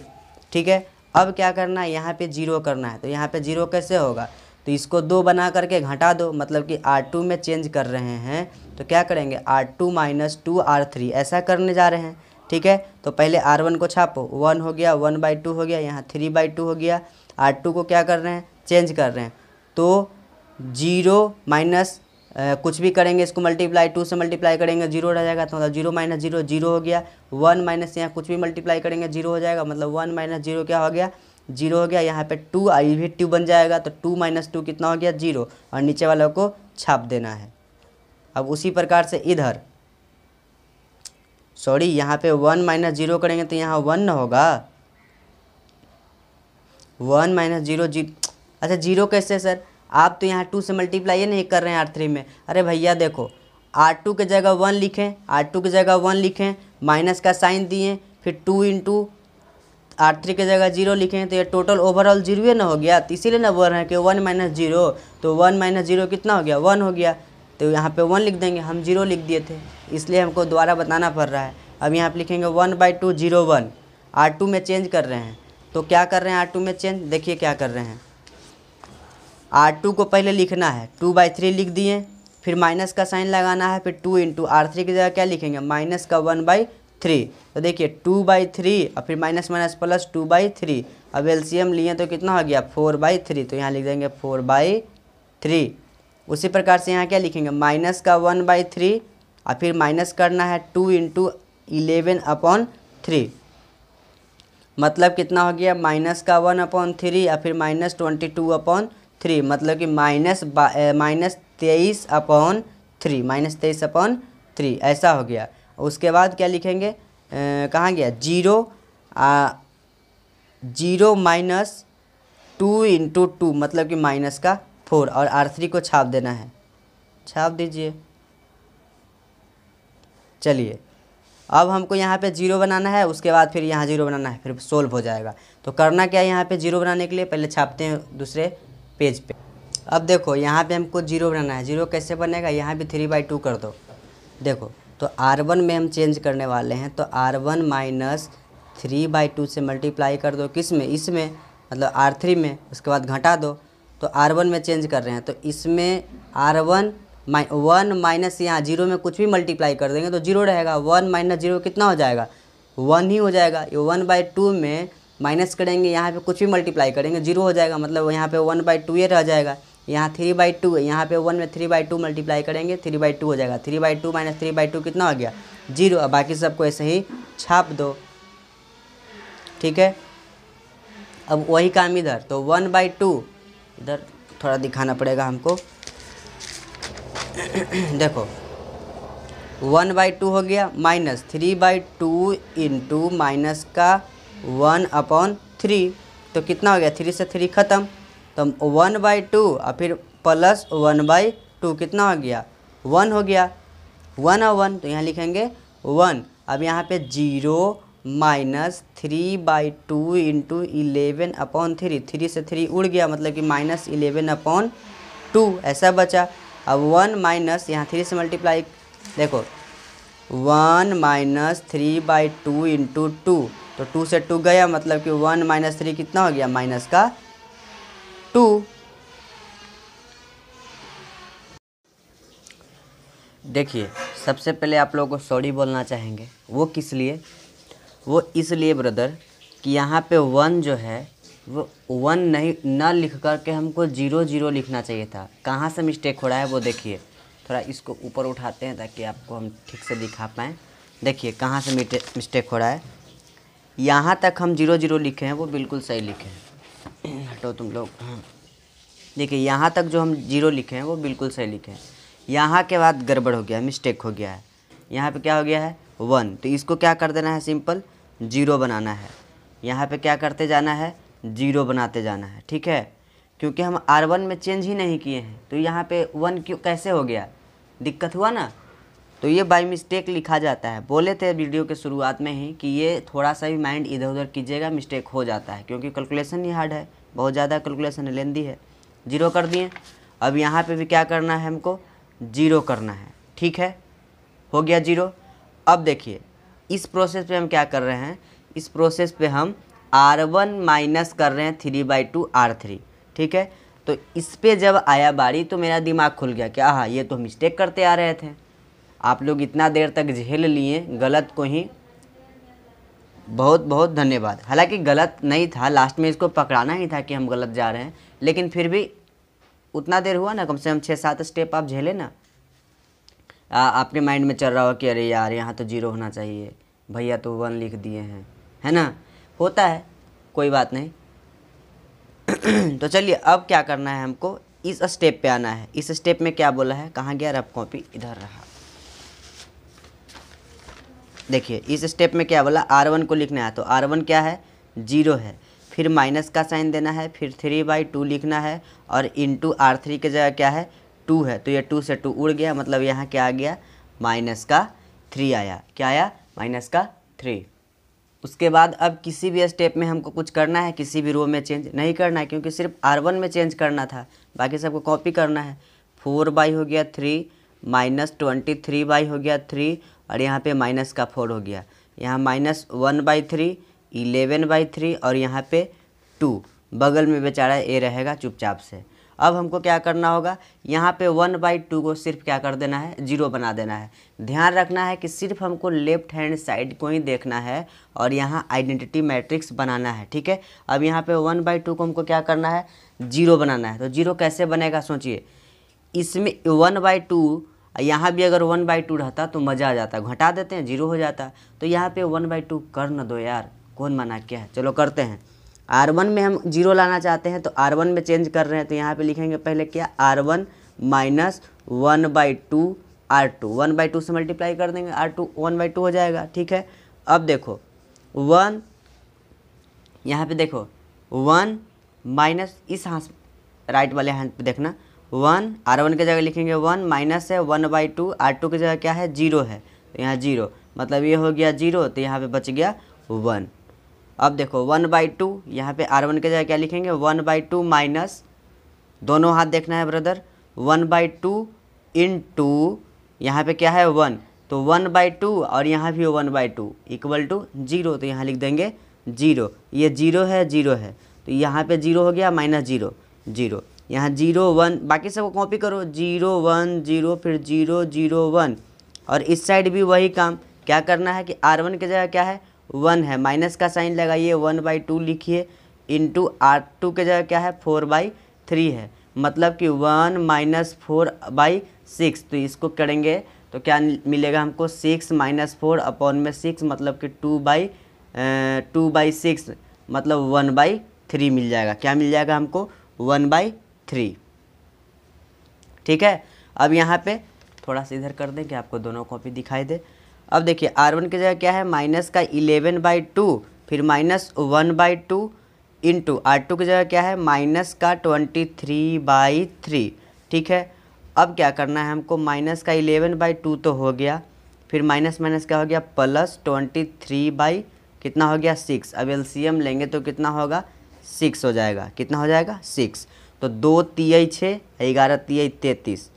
[SPEAKER 1] ठीक है। अब क्या करना है, यहाँ पे 0 करना है, तो यहाँ पे 0 कैसे होगा, तो इसको 2 बना करके घटा दो, मतलब कि R2 में चेंज कर रहे हैं, तो क्या करेंगे R2 माइनस 2R3 ऐसा करने जा रहे हैं, ठीक है। तो पहले R1 को छापो, 1 हो गया, 1/2 हो गया, यहाँ 3/2 हो गया। R2 को क्या कर रहे हैं, चेंज कर रहे हैं, तो 0 माइनस कुछ भी करेंगे इसको मल्टीप्लाई, 2 से मल्टीप्लाई करेंगे 0 रह जाएगा, तो मतलब 0 माइनस 0 0 हो गया। 1 माइनस यहाँ कुछ भी मल्टीप्लाई करेंगे 0 हो जाएगा, मतलब 1 माइनस 0 क्या हो गया 0 हो गया। यहाँ पे 2 आई भी 2 बन जाएगा, तो 2 माइनस 2 कितना हो गया 0, और नीचे वालों को छाप देना है। अब उसी प्रकार से इधर सॉरी यहाँ पे 1 माइनस 0 करेंगे तो यहाँ 1 ना होगा, 1 माइनस 0 अच्छा 0 कैसे सर, आप तो यहाँ 2 से मल्टीप्लाई ही नहीं कर रहे हैं R3 में। अरे भैया देखो, R2 की जगह 1 लिखें, R2 की जगह 1 लिखें, माइनस का साइन दिए, फिर 2 इंटू R3 की जगह 0 लिखें, तो ये टोटल ओवरऑल 0 ना हो गया, तो इसीलिए ना बोल रहे हैं कि 1 माइनस 0, तो 1 माइनस 0 कितना हो गया 1 हो गया, तो यहाँ पे 1 लिख देंगे, हम 0 लिख दिए थे इसलिए हमको दोबारा बताना पड़ रहा है। अब यहाँ पे लिखेंगे 1/2 0 1, R2 में चेंज कर रहे हैं, तो क्या कर रहे हैं R2 में चेंज, देखिए क्या कर रहे हैं, R2 को पहले लिखना है 2/3 लिख दिए, फिर माइनस का साइन लगाना है, फिर 2 इंटू R3 की जगह क्या लिखेंगे माइनस का 1/3, तो देखिए 2/3 और फिर माइनस माइनस प्लस 2/3, अब एलसीएम लिए तो कितना हो गया 4/3, तो यहाँ लिख देंगे 4/3। उसी प्रकार से यहाँ क्या लिखेंगे माइनस का 1/3 और फिर माइनस करना है 2 इंटू 11/3, मतलब कितना हो गया माइनस का 1/3 और फिर -22/3, मतलब कि -23/3 ऐसा हो गया। उसके बाद क्या लिखेंगे, कहाँ गया 0 माइनस 2 इंटू 2, मतलब कि माइनस का 4, और R3 को छाप देना है, छाप दीजिए। चलिए अब हमको यहाँ पे 0 बनाना है, उसके बाद फिर यहाँ 0 बनाना है, फिर सोल्व हो जाएगा। तो करना क्या है, यहाँ पे 0 बनाने के लिए पहले छापते हैं दूसरे पेज पे। अब देखो यहाँ पे हमको 0 बनाना है, 0 कैसे बनेगा, यहाँ भी 3/2 कर दो। देखो तो R1 में हम चेंज करने वाले हैं, तो R1 माइनस 3/2 से मल्टीप्लाई कर दो, किस में, इसमें मतलब R3 में, उसके बाद घटा दो। तो R1 में चेंज कर रहे हैं, तो इसमें R1 1 माइनस यहाँ 0 में कुछ भी मल्टीप्लाई कर देंगे तो 0 रहेगा, 1 माइनस 0 कितना हो जाएगा 1 ही हो जाएगा। ये 1/2 में माइनस करेंगे, यहाँ पे कुछ भी मल्टीप्लाई करेंगे 0 हो जाएगा, मतलब यहाँ पे 1/2 ये रह जाएगा। यहाँ 3/2 है, यहाँ पे 1 में 3/2 मल्टीप्लाई करेंगे 3/2 हो जाएगा, 3/2 माइनस 3/2 कितना हो गया 0। अब बाकी सबको ऐसे ही छाप दो, ठीक है। अब वही काम इधर, तो 1/2 इधर थोड़ा दिखाना पड़ेगा हमको, देखो 1/2 हो गया माइनस 3/2 इंटू माइनस का 1/3, तो कितना हो गया, 3 से 3 ख़त्म, तो 1/2 और फिर प्लस 1/2 कितना हो गया, 1 हो गया, 1 और 1 तो यहाँ लिखेंगे 1। अब यहाँ पे 0 माइनस 3/2 इंटू 11/3, 3 से 3 उड़ गया मतलब कि माइनस 11/2 ऐसा बचा। अब 1 माइनस यहाँ 3 से मल्टीप्लाई, देखो 1 माइनस 3/2 इंटू 2, तो 2 से 2 गया मतलब कि 1 माइनस 3 कितना हो गया, माइनस का 2। देखिए सबसे पहले आप लोगों को सॉरी बोलना चाहेंगे, वो किस लिए, वो इसलिए ब्रदर कि यहाँ पे 1 जो है वो 1 नहीं ना लिख कर के हमको 0 0 लिखना चाहिए था। कहाँ से मिस्टेक हो रहा है वो देखिए, थोड़ा इसको ऊपर उठाते हैं ताकि आपको हम ठीक से दिखा पाएँ। देखिए कहाँ से मिस्टेक हो रहा है, यहाँ तक हम 0 0 लिखे हैं वो बिल्कुल सही लिखे हैं। हटो तुम लोग, देखिए यहाँ तक जो हम 0 लिखे हैं वो बिल्कुल सही लिखे हैं। यहाँ के बाद गड़बड़ हो गया, मिस्टेक हो गया है, यहाँ पे क्या हो गया है 1, तो इसको क्या कर देना है, सिंपल 0 बनाना है। यहाँ पे क्या करते जाना है, 0 बनाते जाना है, ठीक है, क्योंकि हम R1 में चेंज ही नहीं किए हैं, तो यहाँ पे 1 क्यों कैसे हो गया, दिक्कत हुआ ना। तो ये बाय मिस्टेक लिखा जाता है, बोले थे वीडियो के शुरुआत में ही कि ये थोड़ा सा भी माइंड इधर उधर कीजिएगा, मिस्टेक हो जाता है, क्योंकि कैलकुलेशन ही हार्ड है, बहुत ज़्यादा कैलकुलेशन लेंदी है। 0 कर दिए, अब यहाँ पे भी क्या करना है, हमको 0 करना है, ठीक है, हो गया 0। अब देखिए इस प्रोसेस पे हम क्या कर रहे हैं, इस प्रोसेस पे हम R1 माइनस कर रहे हैं 3/2 R3, ठीक है। तो इस पे जब आया बारी तो मेरा दिमाग खुल गया कि हाँ ये तो मिस्टेक करते आ रहे थे, आप लोग इतना देर तक झेल लिए गलत को ही, बहुत बहुत धन्यवाद। हालांकि गलत नहीं था, लास्ट में इसको पकड़ाना ही था कि हम गलत जा रहे हैं, लेकिन फिर भी उतना देर हुआ ना, कम से कम 6-7 स्टेप आप झेले ना। आपके माइंड में चल रहा हो कि अरे यार यहाँ तो 0 होना चाहिए, भैया तो 1 लिख दिए हैं, है ना, होता है, कोई बात नहीं। तो चलिए अब क्या करना है, हमको इस स्टेप पे आना है। इस स्टेप में क्या बोला है, कहाँ गया रफ कॉपी, इधर रहा। देखिए इस स्टेप में क्या बोला, R1 को लिखना है, तो R1 क्या है, 0 है, फिर माइनस का साइन देना है, फिर 3/2 लिखना है, और इंटू R3 की जगह क्या है 2 है, तो ये 2 से 2 उड़ गया, मतलब यहाँ क्या आ गया, माइनस का 3 आया। क्या आया, माइनस का 3। उसके बाद अब किसी भी स्टेप में हमको कुछ करना है, किसी भी रो में चेंज नहीं करना है, क्योंकि सिर्फ R1 में चेंज करना था, बाकी सबको कॉपी करना है। 4/, हो गया 3, माइनस 23/, हो गया 3, और यहाँ पे माइनस का 4 हो गया, यहाँ माइनस 1/3, 11/3, और यहाँ पे 2, बगल में बेचारा ए रहेगा चुपचाप से। अब हमको क्या करना होगा, यहाँ पे 1/2 को सिर्फ क्या कर देना है, 0 बना देना है। ध्यान रखना है कि सिर्फ हमको लेफ्ट हैंड साइड को ही देखना है और यहाँ आइडेंटिटी मैट्रिक्स बनाना है, ठीक है। अब यहाँ पे 1/2 को हमको क्या करना है, 0 बनाना है। तो 0 कैसे बनेगा सोचिए, इसमें 1/2, यहाँ भी अगर 1/2 रहता तो मज़ा आ जाता, घटा देते हैं 0 हो जाता। तो यहाँ पे 1/2 कर न दो यार, कौन मना क्या है, चलो करते हैं। R1 में हम 0 लाना चाहते हैं, तो R1 में चेंज कर रहे हैं, तो यहाँ पे लिखेंगे पहले क्या, R1 माइनस 1/2 R2, 1/2 से मल्टीप्लाई कर देंगे, R2 1/2 हो जाएगा, ठीक है। अब देखो 1, यहाँ पे देखो 1 माइनस, इस हाथ राइट वाले हाथ पे देखना, 1 R1 की जगह लिखेंगे 1, माइनस है 1/2, R2 की जगह क्या है 0 है, तो यहाँ 0, मतलब ये हो गया 0, तो यहाँ पे बच गया 1। अब देखो 1/2, यहाँ पे R1 की जगह क्या लिखेंगे 1/2 माइनस, दोनों हाथ देखना है ब्रदर, 1/2 इंटू यहाँ पे क्या है 1, तो 1/2 और यहाँ भी 1/2 इक्वल टू 0, तो यहाँ लिख देंगे 0, ये 0 है 0 है, तो यहाँ पे 0 हो गया, माइनस 0 0, यहाँ 0 1, बाकी सबको कॉपी करो, 0 1 0, फिर 0 0 1, और इस साइड भी वही काम, क्या करना है कि R1 की जगह क्या है 1 है, माइनस का साइन लगाइए, 1/2 लिखिए, इंटू R2 की जगह क्या है 4/3 है, मतलब कि 1 माइनस 4/6, तो इसको करेंगे तो क्या मिलेगा हमको 6 माइनस 4 अपॉन में 6, मतलब कि 2/6, मतलब 1/3 मिल जाएगा। क्या मिल जाएगा हमको 1/3, ठीक है। अब यहाँ पे थोड़ा सा इधर कर दें कि आपको दोनों कॉपी दिखाई दे। अब देखिए R1 की जगह क्या है, माइनस का 11/2 फिर -1/2 इंटू R2 की जगह क्या है, माइनस का 23/3। ठीक है, अब क्या करना है हमको, माइनस का 11/2 तो हो गया, फिर माइनस माइनस क्या हो गया, प्लस 23 कितना हो गया 6। अब एलसीएम लेंगे तो कितना होगा, 6 हो जाएगा। कितना हो जाएगा, 6। तो 2 तिया 6, 11 तिया 33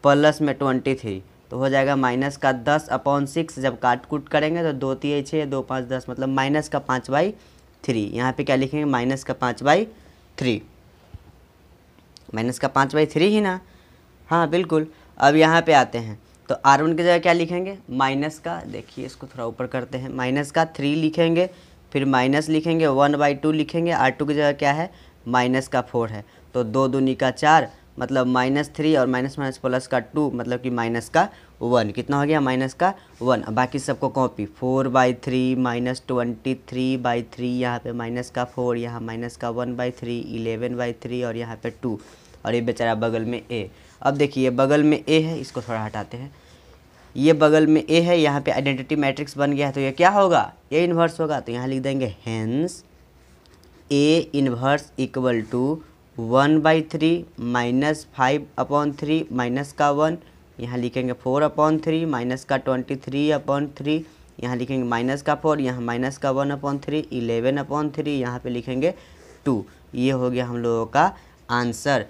[SPEAKER 1] प्लस में 23 तो हो जाएगा माइनस का 10/6। जब काट कूट करेंगे तो 2 तिया 6, 2 5 10 मतलब माइनस का 5/3। यहाँ पे क्या लिखेंगे, माइनस का 5/3, माइनस का 5/3 ही ना, हाँ बिल्कुल। अब यहाँ पे आते हैं तो R1 की जगह क्या लिखेंगे, माइनस का, देखिए इसको थोड़ा ऊपर करते हैं, माइनस का 3 लिखेंगे, फिर माइनस लिखेंगे 1/2 लिखेंगे। R2 की जगह क्या है, माइनस का 4 है, तो 2 दूनी का 4 मतलब -3 और माइनस माइनस प्लस का 2 मतलब कि माइनस का 1। कितना हो गया, माइनस का 1। अब बाकी सबको कॉपी, 4/3 -23/3, यहाँ पे माइनस का 4, यहाँ माइनस का 1/3, 11/3 और यहाँ पे 2 और ये बेचारा बगल में A। अब देखिए ये बगल में A है, इसको थोड़ा हटाते हैं, ये बगल में A है, यहाँ पे आइडेंटिटी मैट्रिक्स बन गया है, तो ये क्या होगा, A इन्वर्स होगा। तो यहाँ लिख देंगे hence A inverse equal to 1/3 -5/3 minus का 1, यहाँ लिखेंगे 4/3 माइनस का 23/3, यहाँ लिखेंगे माइनस का 4, यहाँ माइनस का 1/3 11/3, यहाँ पे लिखेंगे 2। ये हो गया हम लोगों का आंसर।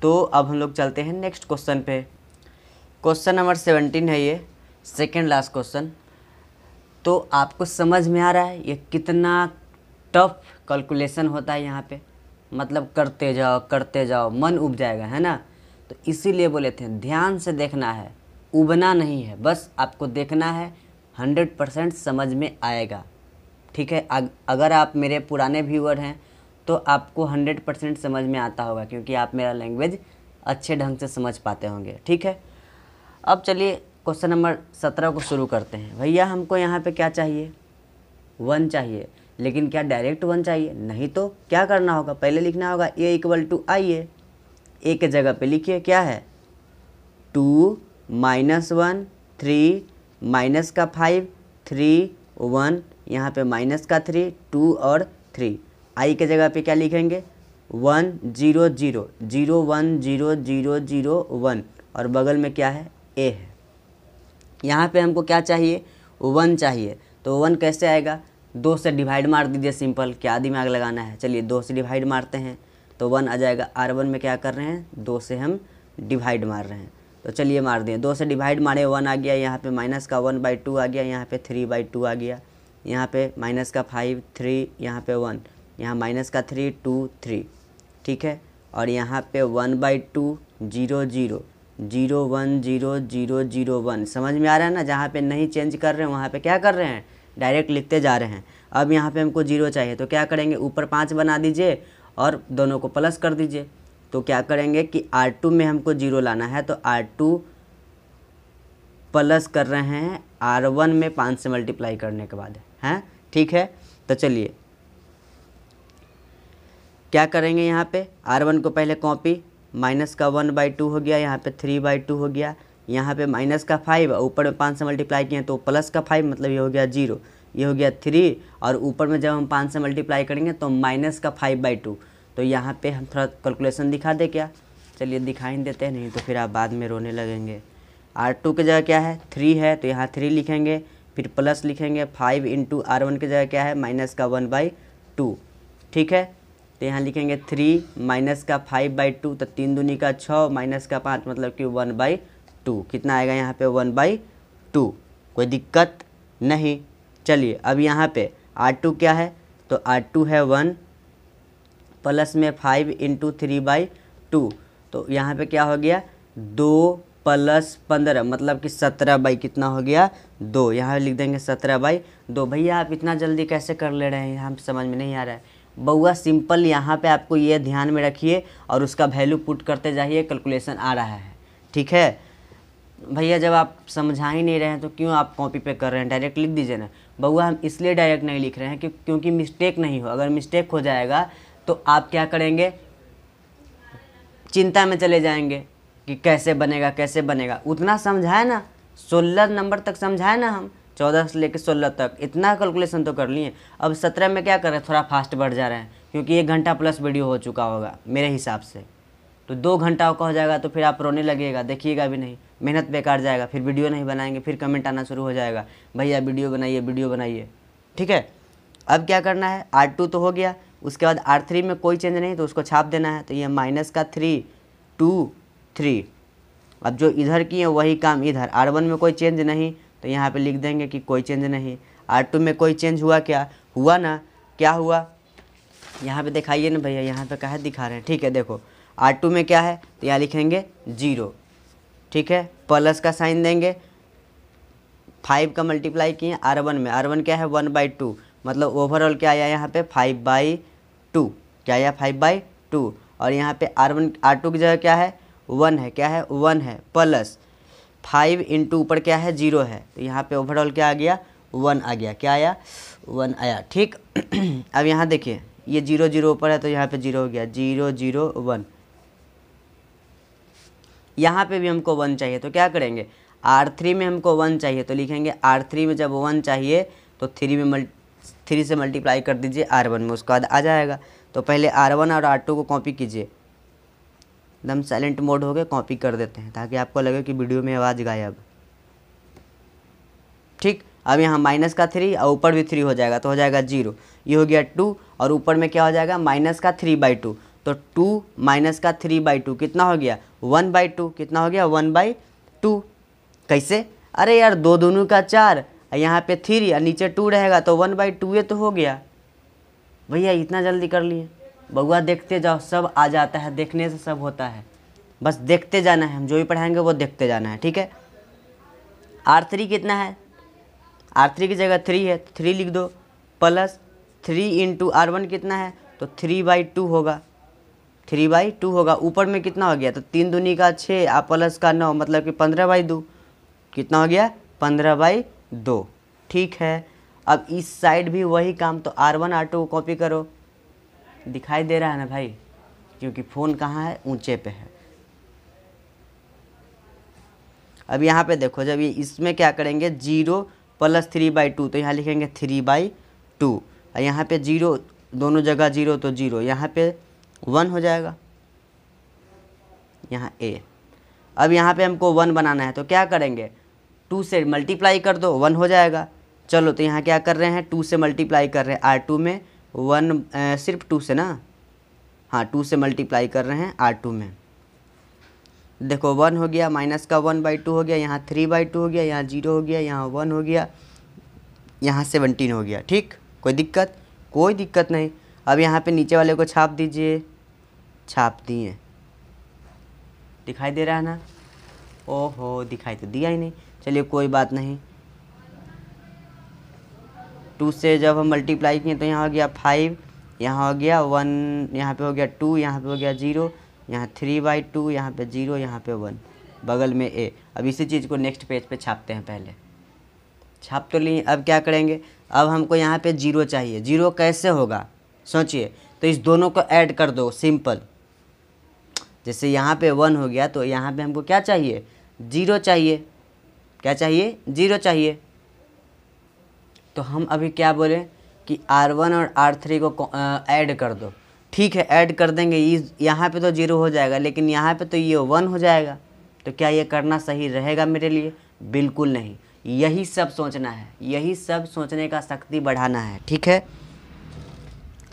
[SPEAKER 1] तो अब हम लोग चलते हैं नेक्स्ट क्वेश्चन पे। क्वेश्चन नंबर 17 है ये, सेकेंड लास्ट क्वेश्चन। तो आपको समझ में आ रहा है ये कितना टफ कैलकुलेशन होता है यहाँ पे, मतलब करते जाओ मन उब जाएगा, है ना। तो इसीलिए बोले थे ध्यान से देखना है, उबना नहीं है, बस आपको देखना है, 100% समझ में आएगा। ठीक है, अगर आप मेरे पुराने व्यूअर हैं तो आपको 100% समझ में आता होगा, क्योंकि आप मेरा लैंग्वेज अच्छे ढंग से समझ पाते होंगे। ठीक है, अब चलिए क्वेश्चन नंबर 17 को शुरू करते हैं। भैया हमको यहाँ पे क्या चाहिए, 1 चाहिए, लेकिन क्या डायरेक्ट 1 चाहिए, नहीं तो क्या करना होगा, पहले लिखना होगा A इक्वल टू आई ए। ए के जगह पे लिखिए क्या है, 2 -1 3 माइनस का 5 3 1, यहाँ पे माइनस का 3 2 और 3। आई के जगह पे क्या लिखेंगे, 1 0 0 0 1 0 0 0 1 और बगल में क्या है, A है। यहाँ पे हमको क्या चाहिए, 1 चाहिए, तो 1 कैसे आएगा, 2 से डिवाइड मार दीजिए, सिंपल, क्या दिमाग लगाना है। चलिए 2 से डिवाइड मारते हैं तो 1 आ जाएगा। R1 में क्या कर रहे हैं, 2 से हम डिवाइड मार रहे हैं, तो चलिए मार दिए, 2 से डिवाइड मारे 1 आ गया, यहाँ पे माइनस का 1/2 आ गया, यहाँ पे 3/2 आ गया, यहाँ पे माइनस का 5 3, यहाँ पे 1, यहाँ माइनस का 3 2 3। ठीक है, और यहाँ पे 1/2 0 0 0 1 0 0 0 1। समझ में आ रहा है ना, जहाँ पे नहीं चेंज कर रहे हैं वहाँ पे क्या कर रहे हैं, डायरेक्ट लिखते जा रहे हैं। अब यहाँ पे हमको 0 चाहिए, तो क्या करेंगे, ऊपर 5 बना दीजिए और दोनों को प्लस कर दीजिए। तो क्या करेंगे कि R2 में हमको 0 लाना है, तो R2 प्लस कर रहे हैं R1 में 5 से मल्टीप्लाई करने के बाद, हैं। ठीक है, तो चलिए क्या करेंगे, यहाँ पे R1 को पहले कॉपी, माइनस का 1/2 हो गया, यहाँ पे 3/2 हो गया, यहाँ पे माइनस का 5, ऊपर में 5 से मल्टीप्लाई किए तो प्लस का 5 मतलब ये हो गया 0, ये हो गया 3, और ऊपर में जब हम 5 से मल्टीप्लाई करेंगे तो माइनस का 5/2। तो यहाँ पे हम थोड़ा कैलकुलेशन दिखा दे क्या, चलिए दिखा ही देते हैं, नहीं तो फिर आप बाद में रोने लगेंगे। R2 की जगह क्या है, 3 है, तो यहाँ 3 लिखेंगे, फिर प्लस लिखेंगे 5 इंटू R1 की जगह क्या है, माइनस का 1/2। ठीक है, तो यहाँ लिखेंगे 3 माइनस का 5/2, तो 3 दूनी का 6 माइनस का 5 मतलब कि 1/2। कितना आएगा यहाँ पे, 1/2। कोई दिक्कत नहीं। चलिए अब यहाँ पे R2 क्या है, तो R2 है 1 प्लस में 5 इंटू 3/2, तो यहाँ पे क्या हो गया, 2 + 15 मतलब कि 17 कितना हो गया, 2। यहाँ लिख देंगे 17/2। भैया आप इतना जल्दी कैसे कर ले रहे हैं, हम समझ में नहीं आ रहा है। बउआ सिंपल यहाँ पे आपको ये ध्यान में रखिए और उसका वैल्यू पुट करते जाइए, कैलकुलेशन आ रहा है। ठीक है भैया, जब आप समझा ही नहीं रहे हैं तो क्यों आप कॉपी पे कर रहे हैं, डायरेक्ट लिख दीजिए ना। बउआ हम इसलिए डायरेक्ट नहीं लिख रहे हैं क्योंकि मिस्टेक नहीं हो, अगर मिस्टेक हो जाएगा तो आप क्या करेंगे, चिंता में चले जाएंगे, कि कैसे बनेगा कैसे बनेगा, उतना समझाए ना, 16 नंबर तक समझाए ना हम, 14 से लेकर 16 तक इतना कैलकुलेशन तो कर लिए। अब 17 में क्या कर रहे हैं, थोड़ा फास्ट बढ़ जा रहे हैं, क्योंकि 1 घंटा प्लस वीडियो हो चुका होगा मेरे हिसाब से, तो 2 घंटा का हो जाएगा तो फिर आप रोने लगेगा, देखिएगा भी नहीं, मेहनत बेकार जाएगा, फिर वीडियो नहीं बनाएंगे, फिर कमेंट आना शुरू हो जाएगा, भैया वीडियो बनाइए वीडियो बनाइए। ठीक है, अब क्या करना है, R2 तो हो गया, उसके बाद R3 में कोई चेंज नहीं तो उसको छाप देना है, तो ये -3 2 3। अब जो इधर की है वही काम इधर, R1 में कोई चेंज नहीं तो यहाँ पे लिख देंगे कि कोई चेंज नहीं। R2 में कोई चेंज हुआ क्या, हुआ ना, क्या हुआ यहाँ पे दिखाइए ना भैया, यहाँ पे काहे दिखा रहे हैं, ठीक है देखो R2 में क्या है, तो यहाँ लिखेंगे 0, ठीक है, प्लस का साइन देंगे, 5 का मल्टीप्लाई किए R1 में, R1 क्या है 1/2, मतलब ओवरऑल क्या आया यहाँ पे 5/2, क्या आया 5/2, और यहाँ पे R2 की जगह क्या है 1 है, क्या है 1 है, प्लस 5 इंटू ऊपर क्या है 0 है, तो यहाँ पे ओवरऑल क्या आ गया 1 आ गया, क्या आया 1 आया, ठीक। अब यहाँ देखिए ये 0 0 ऊपर है तो यहाँ पे 0 हो गया, 0 0 1, यहाँ पे भी हमको 1 चाहिए तो क्या करेंगे, R3 में हमको 1 चाहिए तो लिखेंगे R3 में जब 1 चाहिए तो 3 से मल्टीप्लाई कर दीजिए R1 में, उसके बाद आ जाएगा। तो पहले R1 और R2 को कॉपी कीजिए, एकदम साइलेंट मोड हो गए, कॉपी कर देते हैं ताकि आपको लगे कि वीडियो में आवाज़ गायब। ठीक, अब यहाँ -3 और ऊपर भी 3 हो जाएगा तो हो जाएगा 0, ये हो गया 2, और ऊपर में क्या हो जाएगा -3/2, तो 2 -3/2 कितना हो गया 1/2, कितना हो गया 1/2। कैसे, अरे यार दो दूनी का 4, यहाँ पे 3 और नीचे 2 रहेगा तो 1/2 ये तो हो गया। भैया इतना जल्दी कर लिए, बउआ देखते जाओ, सब आ जाता है, देखने से सब होता है, बस देखते जाना है, हम जो भी पढ़ाएंगे वो देखते जाना है, ठीक है। R3 कितना है, R3 की जगह 3 है तो 3 लिख दो, प्लस 3 इंटू R1 कितना है तो 3/2 होगा, 3/2 होगा, ऊपर में कितना हो गया तो 3 दूनी का 6 और प्लस का 9, मतलब कि 15/2, कितना हो गया 15/2, ठीक है। अब इस साइड भी वही काम, तो R1 R2 को कॉपी करो, दिखाई दे रहा है ना भाई, क्योंकि फ़ोन कहाँ है, ऊंचे पे है। अब यहाँ पे देखो, जब ये इसमें क्या करेंगे 0 + 3/2 तो यहाँ लिखेंगे 3/2, और यहाँ पे 0 दोनों जगह 0 तो 0, यहाँ पे 1 हो जाएगा, यहाँ A। अब यहाँ पे हमको 1 बनाना है तो क्या करेंगे, 2 से मल्टीप्लाई कर दो 1 हो जाएगा। चलो तो यहाँ क्या कर रहे हैं, 2 से मल्टीप्लाई कर रहे हैं, R2 में 1 सिर्फ 2 से ना, हाँ 2 से मल्टीप्लाई कर रहे हैं R2 में, देखो 1 हो गया, माइनस का 1/2 हो गया, यहाँ 3/2 हो गया, यहाँ 0 हो गया, यहाँ 1 हो गया, यहाँ 17 हो गया, ठीक, कोई दिक्कत, कोई दिक्कत नहीं। अब यहाँ पे नीचे वाले को छाप दीजिए, छाप दिए, दिखाई दे रहा है ना, ओहो दिखाई तो दिया ही नहीं, चलिए कोई बात नहीं। 2 से जब हम मल्टीप्लाई किए तो यहाँ हो गया 5, यहाँ हो गया 1, यहाँ पे हो गया 2, यहाँ पे हो गया 0, यहाँ 3/2, यहाँ पे 0, यहाँ पे 1, बगल में A। अब इसी चीज़ को नेक्स्ट पेज पे छापते हैं, पहले छाप तो लिए, अब क्या करेंगे, अब हमको यहाँ पे 0 चाहिए, 0 कैसे होगा सोचिए, तो इस दोनों को ऐड कर दो, सिंपल, जैसे यहाँ पे 1 हो गया तो यहाँ पे हमको क्या चाहिए 0 चाहिए, क्या चाहिए 0 चाहिए। तो हम अभी क्या बोले कि R1 और R3 को ऐड कर दो, ठीक है ऐड कर देंगे, यहाँ पे तो 0 हो जाएगा, लेकिन यहाँ पे तो ये 1 हो जाएगा, तो क्या ये करना सही रहेगा मेरे लिए, बिल्कुल नहीं। यही सब सोचना है, यही सब सोचने का शक्ति बढ़ाना है, ठीक है।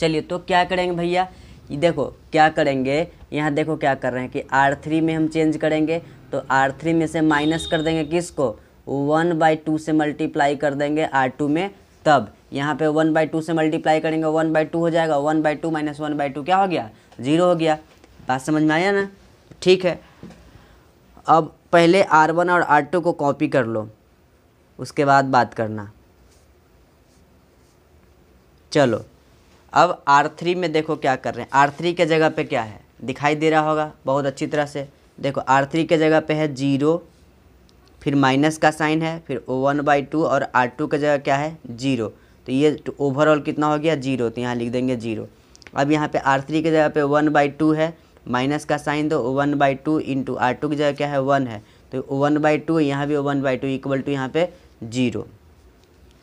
[SPEAKER 1] चलिए तो क्या करेंगे भैया, ये देखो क्या करेंगे, यहाँ देखो क्या कर रहे हैं कि R3 में हम चेंज करेंगे, तो R3 में से माइनस कर देंगे किसको, 1/2 से मल्टीप्लाई कर देंगे R2 में, तब यहाँ पे 1/2 से मल्टीप्लाई करेंगे 1/2 हो जाएगा, 1/2 - 1/2 क्या हो गया 0 हो गया, बात समझ में आया ना, ठीक है। अब पहले R1 और R2 को कॉपी कर लो, उसके बाद बात करना। चलो अब R3 में देखो क्या कर रहे हैं, R3 के जगह पे क्या है दिखाई दे रहा होगा बहुत अच्छी तरह से, देखो R3 के जगह पे है 0, फिर माइनस का साइन है, फिर 1/2, और R2 के जगह क्या है 0, तो ये ओवरऑल कितना हो गया 0, तो यहाँ लिख देंगे 0। अब यहाँ पे R3 के जगह पे 1/2 है, माइनस का साइन दो, 1/2 इंटू R2 की जगह क्या है 1 है, तो 1/2, यहाँ भी 1/2 इक्वल टू यहाँ पे 0।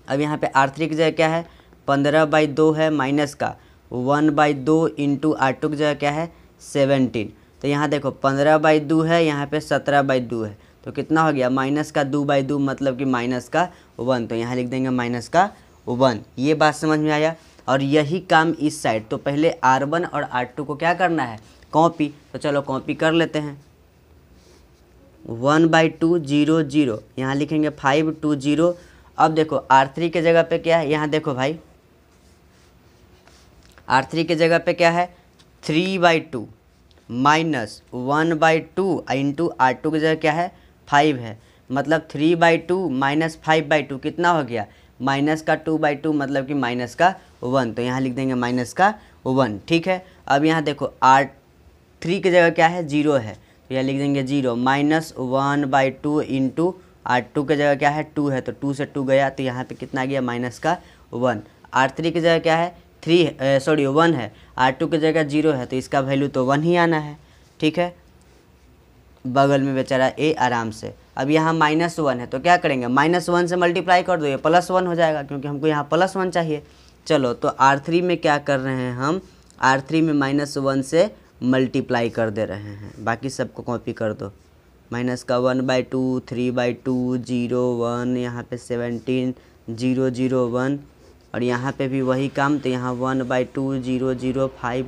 [SPEAKER 1] अब यहाँ पे R3 की जगह क्या है 15/2 है, माइनस का 1/2 इंटू R2 की जगह क्या है 17। तो यहाँ देखो 15/2 है, यहाँ पे 17/2 है, तो कितना हो गया माइनस का 2/2 मतलब कि माइनस का 1, तो यहाँ लिख देंगे माइनस का 1। ये बात समझ में आया। और यही काम इस साइड, तो पहले R1 और R2 को क्या करना है कॉपी, तो चलो कॉपी कर लेते हैं। 1/2 0 0, यहाँ लिखेंगे 5 2 0। अब देखो R3 के जगह पे क्या है, यहाँ देखो भाई R3 के जगह पे क्या है 3/2 माइनस 1/2 इंटू R2 की जगह क्या है 5 है, मतलब 3/2 माइनस 5/2 कितना हो गया माइनस का 2/2 मतलब कि माइनस का 1, तो यहाँ लिख देंगे माइनस का 1। ठीक है, अब यहाँ देखो R3 की जगह क्या है 0 है, तो यहाँ लिख देंगे 0 माइनस 1/2 इंटू R2 की जगह क्या है 2 है, तो 2 से 2 गया, तो यहाँ पे कितना गया माइनस का 1। R3 की जगह क्या है 1 है, R2 की जगह 0 है, तो इसका वैल्यू तो 1 ही आना है। ठीक है, बगल में बेचारा ए आराम से। अब यहाँ -1 है, तो क्या करेंगे -1 से मल्टीप्लाई कर दो, ये +1 हो जाएगा, क्योंकि हमको यहाँ +1 चाहिए। चलो तो R3 में क्या कर रहे हैं हम, R3 में -1 से मल्टीप्लाई कर दे रहे हैं, बाकी सबको कॉपी कर दो। माइनस का 1/2 3/2 0 1, यहाँ पे 17 0 0 1, और यहाँ पे भी वही काम, तो यहाँ 1/2 0 0 5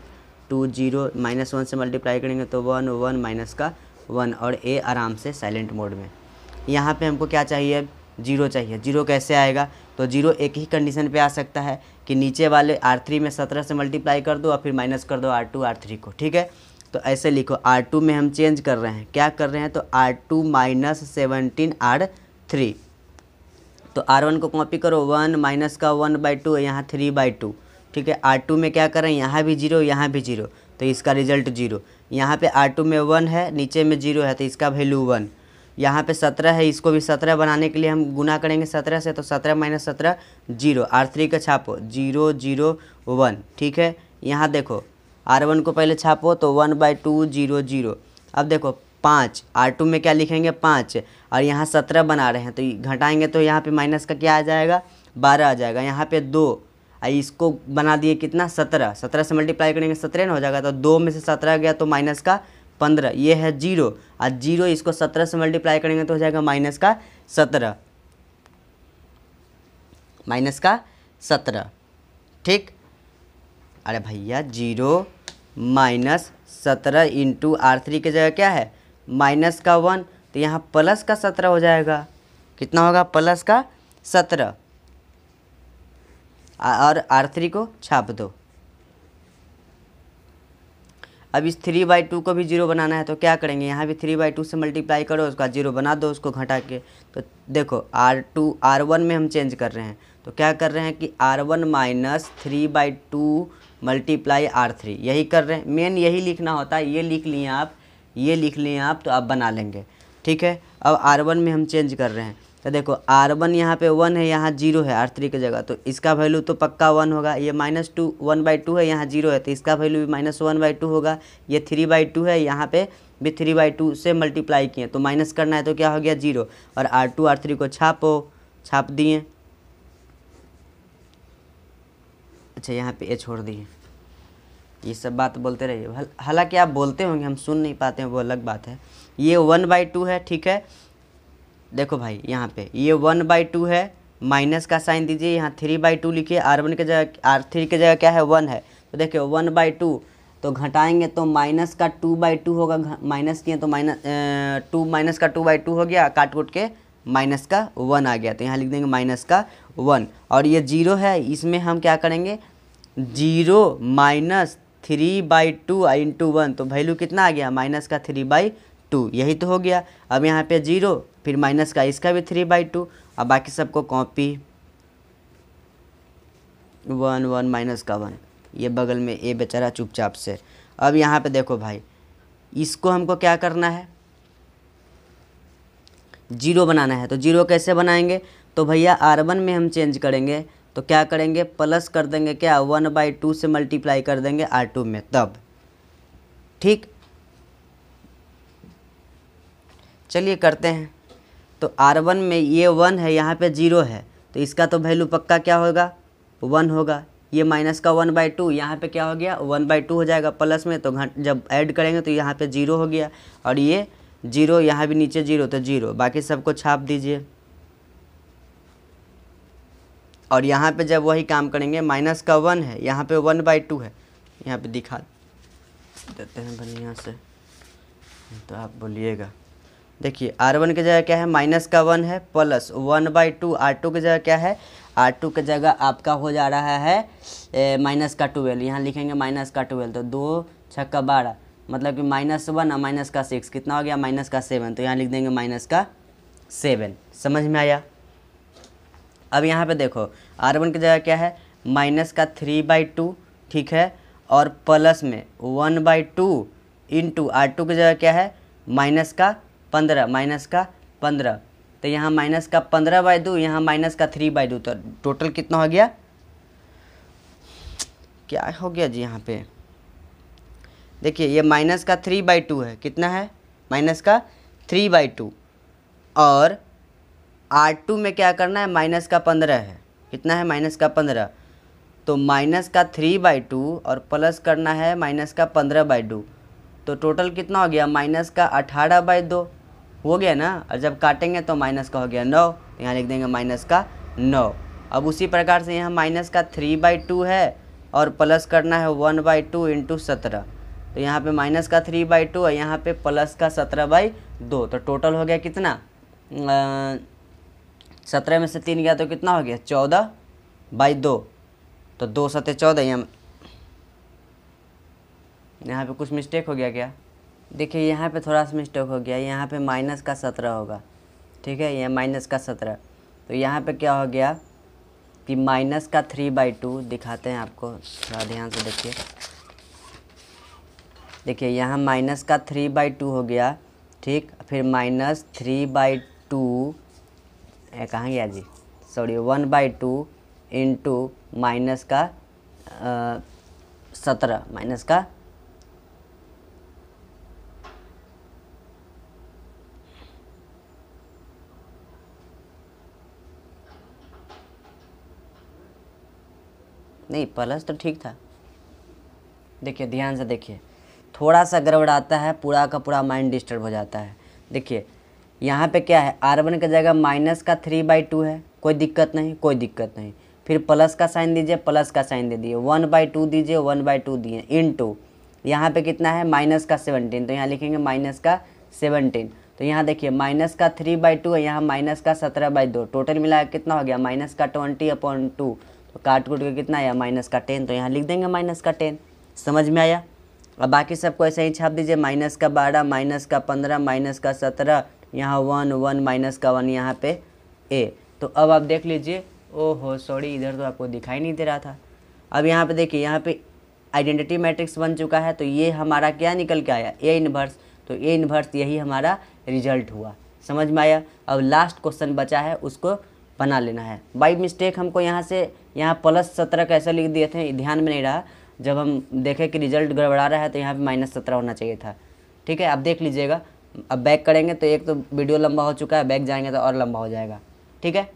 [SPEAKER 1] 2 0, -1 से मल्टीप्लाई करेंगे तो 1 1 माइनस का 1, और ए आराम से साइलेंट मोड में। यहाँ पे हमको क्या चाहिए 0 चाहिए। 0 कैसे आएगा, तो 0 एक ही कंडीशन पे आ सकता है कि नीचे वाले R3 में 17 से मल्टीप्लाई कर दो और फिर माइनस कर दो R2 R3 को। ठीक है, तो ऐसे लिखो R2 में हम चेंज कर रहे हैं, क्या कर रहे हैं, तो R2 माइनस 17 R3, तो R1 को कॉपी करो 1 माइनस का 1/2 है, यहाँ 3/2। ठीक है, R2 में क्या करें, यहाँ भी 0 यहाँ भी 0, तो इसका रिजल्ट 0। यहाँ पे R2 में 1 है, नीचे में 0 है, तो इसका वैल्यू 1। यहाँ पे 17 है, इसको भी 17 बनाने के लिए हम गुना करेंगे 17 से, तो 17 माइनस 17 0। R3 का छापो 0 0 1। ठीक है, यहाँ देखो R1 को पहले छापो तो 1/2 0 0। अब देखो 5, R2 में क्या लिखेंगे 5, और यहाँ 17 बना रहे हैं, तो घटाएंगे तो यहाँ पे माइनस का क्या आ जाएगा 12 आ जाएगा। यहाँ पे 2, इसको बना दिए कितना 17, 17 से मल्टीप्लाई करेंगे 17 ना हो जाएगा, तो 2 में से 17 गया तो माइनस का 15, ये है 0, और 0 इसको 17 से मल्टीप्लाई करेंगे तो हो जाएगा माइनस का 17, माइनस का 17। ठीक, अरे भैया 0 माइनस 17 इंटू R3 की जगह क्या है माइनस का 1, तो यहाँ प्लस का 17 हो जाएगा, कितना होगा प्लस का 17, और R3 को छाप दो। अब इस 3/2 को भी 0 बनाना है, तो क्या करेंगे, यहाँ भी 3/2 से मल्टीप्लाई करो, उसका 0 बना दो उसको घटा के। तो देखो R1 में हम चेंज कर रहे हैं, तो क्या कर रहे हैं कि R1 माइनस 3/2 मल्टीप्लाई R3, यही कर रहे हैं, मेन यही लिखना होता है। ये लिख लिए आप, ये लिख लिए आप, तो आप बना लेंगे। ठीक है, अब R1 में हम चेंज कर रहे हैं, तो देखो R1 यहाँ पे 1 है, यहाँ 0 है R3 की जगह, तो इसका वैल्यू तो पक्का 1 होगा। ये -2 1/2 है, यहाँ 0 है, तो इसका वैल्यू भी -1/2 होगा। ये 3/2 है, यहाँ पे भी 3/2 से मल्टीप्लाई किए, तो माइनस करना है, तो क्या हो गया 0, और R2 R3 को छापो, छाप दिए। अच्छा, यहाँ पे ए छोड़ दिए, ये सब बात बोलते रहिए, हालांकि आप बोलते होंगे, हम सुन नहीं पाते हैं, वो अलग बात है। ये 1/2 है। ठीक है, देखो भाई यहाँ पे ये 1/2 है, माइनस का साइन दीजिए, यहाँ 3/2 लिखिए, R1 के जगह R3 की जगह क्या है 1 है, तो देखिए 1/2, तो घटाएंगे तो माइनस का 2/2 होगा, माइनस किए तो माइनस का 2/2 हो गया, काट कूट के माइनस का 1 आ गया, तो यहाँ लिख देंगे माइनस का 1। और ये 0 है, इसमें हम क्या करेंगे 0 माइनस 3/2 इंटू 1, तो वैल्यू कितना आ गया माइनस का 3/2, यही तो हो गया। अब यहाँ पे 0, फिर माइनस का इसका भी 3/2, अब बाकी सबको कॉपी 1 1 माइनस का 1, ये बगल में ए बेचारा चुपचाप से। अब यहाँ पे देखो भाई, इसको हमको क्या करना है 0 बनाना है, तो 0 कैसे बनाएंगे, तो भैया R1 में हम चेंज करेंगे, तो क्या करेंगे प्लस कर देंगे, क्या 1/2 से मल्टीप्लाई कर देंगे R2 में, तब। ठीक, चलिए करते हैं। तो R1 में ये 1 है, यहाँ पे 0 है, तो इसका तो वैल्यू पक्का क्या होगा, 1 होगा। ये माइनस का 1/2 यहाँ पे क्या हो गया, 1/2 हो जाएगा प्लस में, तो जब ऐड करेंगे तो यहाँ पे 0 हो गया, और ये 0 यहाँ भी नीचे 0, तो 0, बाकी सबको छाप दीजिए। और यहाँ पे जब वही काम करेंगे, माइनस का 1 है, यहाँ पे 1/2 है, यहाँ पे दिखा देते हैं बढ़िया से, तो आप बोलिएगा। देखिए R1 की जगह क्या है, माइनस का 1 है, प्लस 1/2। R2 की जगह क्या है, R2 की जगह आपका हो जा रहा है माइनस का 12, यहाँ लिखेंगे माइनस का 12, तो 2 छक्का 12, मतलब कि -1 और माइनस का 6 कितना हो गया, माइनस का 7, तो यहाँ लिख देंगे माइनस का 7। समझ में आया। अब यहाँ पे देखो R1 की जगह क्या है, माइनस का 3/2, ठीक है, और प्लस में 1/2 इंटू R2 की जगह क्या है, माइनस का 15, तो यहाँ माइनस का 15/2, यहाँ माइनस का 3/2, तो टोटल कितना हो गया, क्या हो गया जी, यहाँ पे देखिए ये माइनस का 3/2 है, कितना है, माइनस का 3/2, और R2 में क्या करना है, माइनस का 15 है, कितना है, माइनस का 15, तो माइनस का 3/2 और प्लस करना है माइनस का 15/2, तो टोटल कितना हो गया, माइनस का 18/2 हो गया ना, और जब काटेंगे तो माइनस का हो गया 9, तो यहाँ लिख देंगे माइनस का 9। अब उसी प्रकार से यहाँ माइनस का 3/2 है, और प्लस करना है 1/2 इंटू 17, तो यहाँ पे माइनस का 3/2 है, यहाँ पे प्लस का 17/2, तो टोटल हो गया कितना, 17 में से 3 गया तो कितना हो गया, 14/2, तो 2 7 14। यहाँ पे कुछ मिस्टेक हो गया क्या, देखिए यहाँ पे थोड़ा सा मिस्टेक हो गया, यहाँ पे माइनस का 17 होगा, ठीक है, ये माइनस का 17, तो यहाँ पे क्या हो गया कि माइनस का 3/2, दिखाते हैं आपको, थोड़ा ध्यान से देखिए। देखिए यहाँ माइनस का 3/2 हो गया, ठीक, फिर माइनस 3/2 कहाँ गया जी, सॉरी 1/2 इंटू माइनस का 17, माइनस का नहीं, प्लस तो ठीक था। देखिए ध्यान से देखिए, थोड़ा सा गड़बड़ाता है, पूरा का पूरा माइंड डिस्टर्ब हो जाता है। देखिए यहाँ पे क्या है, R1 की जगह माइनस का 3/2 है, कोई दिक्कत नहीं, कोई दिक्कत नहीं, फिर प्लस का साइन दीजिए, प्लस का साइन दे दिए, 1/2 दीजिए, 1/2 दिए, इंटू यहाँ पे कितना है, माइनस का 17, तो यहाँ लिखेंगे माइनस का 17, तो यहाँ देखिए माइनस का 3/2 है, यहाँ माइनस का 17/2, टोटल मिला कितना हो गया, माइनस का 20/2, तो काट कूट के कितना आया, माइनस का 10, तो यहाँ लिख देंगे माइनस का 10। समझ में आया। अब बाकी सबको ऐसे ही छाप दीजिए, माइनस का 12, माइनस का 15, माइनस का 17, यहाँ 1 1 माइनस का 1 यहाँ पे ए। तो अब आप देख लीजिए, ओहो सॉरी इधर तो आपको दिखाई नहीं दे रहा था। अब यहाँ पे देखिए, यहाँ पे आइडेंटिटी मैट्रिक्स बन चुका है, तो ये हमारा क्या निकल के आया, ए इन्वर्स, तो ए इन्वर्स यही हमारा रिजल्ट हुआ। समझ में आया। अब लास्ट क्वेश्चन बचा है, उसको बना लेना है। बाई मिस्टेक हमको यहाँ से यहाँ +17 कैसे लिख दिए थे, ध्यान में नहीं रहा, जब हम देखें कि रिजल्ट गड़बड़ा रहा है तो यहाँ पे -17 होना चाहिए था। ठीक है, आप देख लीजिएगा। अब बैक करेंगे तो एक तो वीडियो लंबा हो चुका है, बैक जाएंगे तो और लंबा हो जाएगा। ठीक है,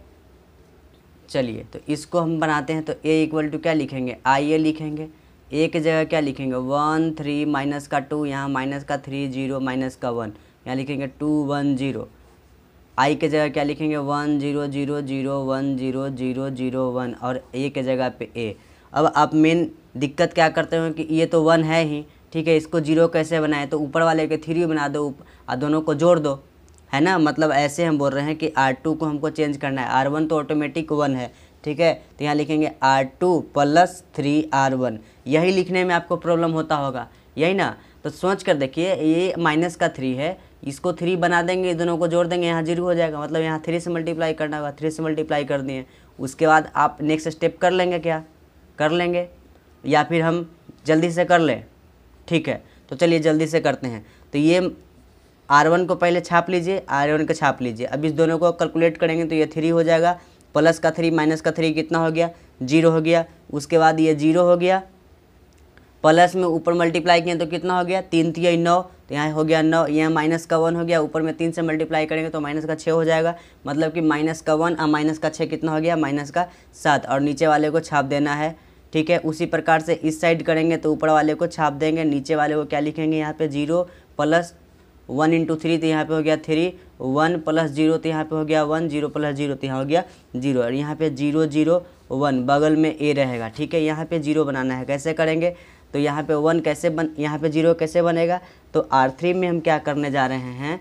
[SPEAKER 1] चलिए तो इसको हम बनाते हैं। तो a = क्या लिखेंगे, IA लिखेंगे। a की जगह क्या लिखेंगे, 1 3 माइनस का 2, यहाँ माइनस का 3 0 माइनस का 1, यहाँ लिखेंगे 2 1 0। I के जगह क्या लिखेंगे, 1 0 0 0 1 0 0 0 1, और a के जगह पे a। अब आप मेन दिक्कत क्या करते हो कि ये तो 1 है ही, ठीक है, इसको 0 कैसे बनाए, तो ऊपर वाले के 3 बना दो और दोनों को जोड़ दो, है ना। मतलब ऐसे हम बोल रहे हैं कि R2 को हमको चेंज करना है, R1 तो ऑटोमेटिक 1 है। ठीक है, तो यहाँ लिखेंगे R2 + 3R1। यही लिखने में आपको प्रॉब्लम होता होगा, यही ना। तो सोच कर देखिए, ये माइनस का 3 है, इसको 3 बना देंगे, दोनों को जोड़ देंगे, यहाँ 0 हो जाएगा। मतलब यहाँ 3 से मल्टीप्लाई करना होगा, 3 से मल्टीप्लाई कर दिए। उसके बाद आप नेक्स्ट स्टेप कर लेंगे, क्या कर लेंगे, या फिर हम जल्दी से कर लें। ठीक है, तो चलिए जल्दी से करते हैं। तो ये R1 को पहले छाप लीजिए, R1 को छाप लीजिए। अब इस दोनों को कैलकुलेट करेंगे तो ये 3 हो जाएगा, प्लस का 3 माइनस का 3 कितना हो गया, 0 हो गया। उसके बाद ये 0 हो गया, प्लस में ऊपर मल्टीप्लाई किए तो कितना हो गया, 3 3 9, तो यहाँ हो गया 9, यहाँ माइनस का 1 हो गया, ऊपर में 3 से मल्टीप्लाई करेंगे तो माइनस का 6 हो जाएगा, मतलब कि माइनस का 1 और माइनस का 6 कितना हो गया, माइनस का 7, और नीचे वाले को छाप देना है। ठीक है, उसी प्रकार से इस साइड करेंगे तो ऊपर वाले को छाप देंगे, नीचे वाले को क्या लिखेंगे यहाँ पे 0 प्लस 1 इंटू 3 तो यहाँ पे हो गया 3, 1 प्लस 0 तो यहाँ पे हो गया 1, 0 प्लस 0 तो यहाँ हो गया 0, और यहाँ पे 0 0 1 बगल में ए रहेगा। ठीक है, यहाँ पे 0 बनाना है, कैसे करेंगे, तो यहाँ पे 1 कैसे यहाँ पे 0 कैसे बनेगा, तो R3 में हम क्या करने जा रहे हैं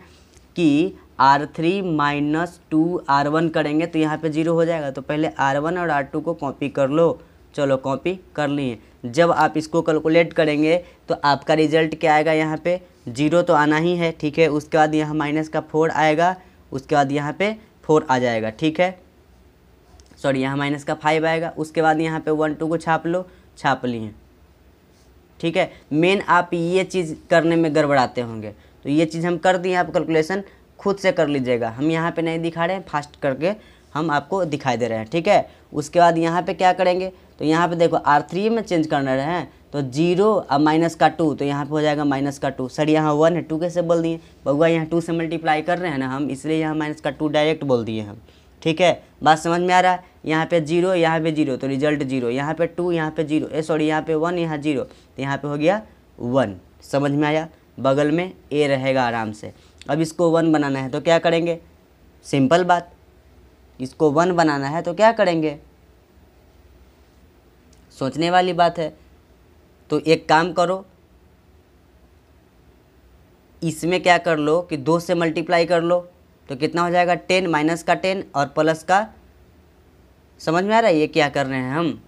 [SPEAKER 1] कि R3 माइनस 2 R1 करेंगे तो यहाँ पे 0 हो जाएगा। तो पहले R1 और R2 को कॉपी कर लो, चलो कॉपी कर लिए। जब आप इसको कैलकुलेट करेंगे तो आपका रिजल्ट क्या आएगा, यहाँ पे 0 तो आना ही है। ठीक है, उसके बाद यहाँ माइनस का 4 आएगा, उसके बाद यहाँ पे 4 आ जाएगा। ठीक है, सॉरी यहाँ माइनस का 5 आएगा, उसके बाद यहाँ पे 1 2 को छाप लो, छाप लिए। ठीक है, मेन आप ये चीज़ करने में गड़बड़ाते होंगे, तो ये चीज़ हम कर दिए, आप कैलकुलेशन खुद से कर लीजिएगा, हम यहाँ पे नहीं दिखा रहे हैं, फास्ट करके हम आपको दिखाई दे रहे हैं। ठीक है, उसके बाद यहाँ पे क्या करेंगे, तो यहाँ पे देखो R3 में चेंज करना रहे हैं तो 0 और माइनस का 2 तो यहाँ पे हो जाएगा माइनस का 2। सर यहाँ 1 है, 2 कैसे बोल दिए बउआ, यहाँ 2 से मल्टीप्लाई कर रहे हैं ना हम, इसलिए यहाँ माइनस का 2 डायरेक्ट बोल दिए हम। ठीक है, बात समझ में आ रहा है, यहाँ पे 0 यहाँ पे 0 तो रिजल्ट 0, यहाँ पे 2 यहाँ पे 0, सॉरी यहाँ पे 1 यहाँ 0 तो यहाँ पे हो गया 1। समझ में आया, बगल में ए रहेगा आराम से। अब इसको 1 बनाना है तो क्या करेंगे, सिंपल बात, इसको 1 बनाना है तो क्या करेंगे, सोचने वाली बात है। तो एक काम करो, इसमें क्या कर लो कि 2 से मल्टीप्लाई कर लो तो कितना हो जाएगा 10, माइनस का 10 और प्लस का, समझ में आ रहा है ये क्या कर रहे हैं हम,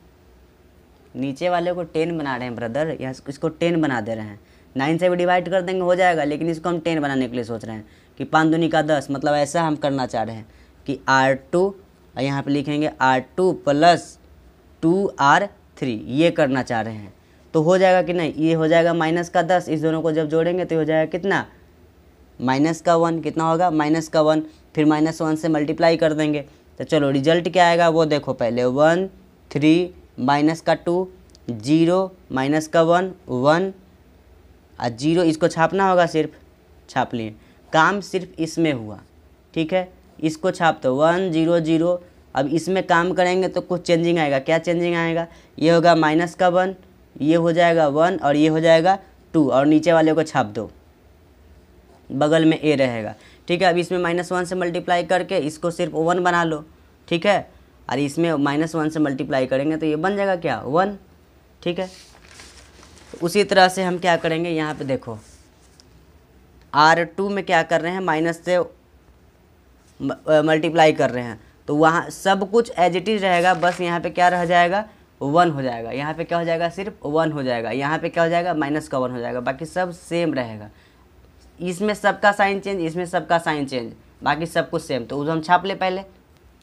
[SPEAKER 1] नीचे वाले को 10 बना रहे हैं ब्रदर, या इसको 10 बना दे रहे हैं। 9 से भी डिवाइड कर देंगे हो जाएगा, लेकिन इसको हम 10 बनाने के लिए सोच रहे हैं कि 5 दूनी का 10, मतलब ऐसा हम करना चाह रहे हैं कि R2 और यहाँ पे लिखेंगे R2 प्लस 2R3, ये करना चाह रहे हैं। तो हो जाएगा कि नहीं, ये हो जाएगा माइनस का 10, इस दोनों को जब जोड़ेंगे तो हो जाएगा कितना, माइनस का 1, कितना होगा माइनस का 1, फिर माइनस 1 से मल्टीप्लाई कर देंगे। तो चलो रिजल्ट क्या आएगा वो देखो, पहले 1 3 माइनस का 2 0 माइनस का 1 1 और 0, इसको छापना होगा, सिर्फ छाप लिए, काम सिर्फ इसमें हुआ। ठीक है, इसको छाप दो 1 0 0। अब इसमें काम करेंगे तो कुछ चेंजिंग आएगा, क्या चेंजिंग आएगा, ये होगा माइनस का 1, ये हो जाएगा 1 और ये हो जाएगा 2, और नीचे वाले को छाप दो, बगल में ए रहेगा। ठीक है, अब इसमें -1 से मल्टीप्लाई करके इसको सिर्फ 1 बना लो। ठीक है, और इसमें -1 से मल्टीप्लाई करेंगे तो ये बन जाएगा क्या 1। ठीक है, तो उसी तरह से हम क्या करेंगे, यहाँ पे देखो R2 में क्या कर रहे हैं, माइनस से मल्टीप्लाई कर रहे हैं, तो वहाँ सब कुछ एज इट इज रहेगा, बस यहाँ पे क्या रह जाएगा 1 हो जाएगा, यहाँ पे क्या हो जाएगा सिर्फ 1 हो जाएगा, यहाँ पे क्या हो जाएगा माइनस का 1 हो जाएगा, बाकी सब सेम रहेगा। इसमें सबका साइन चेंज, इसमें सबका साइन चेंज, बाकी सब कुछ सेम। तो उसे हम छाप ले पहले,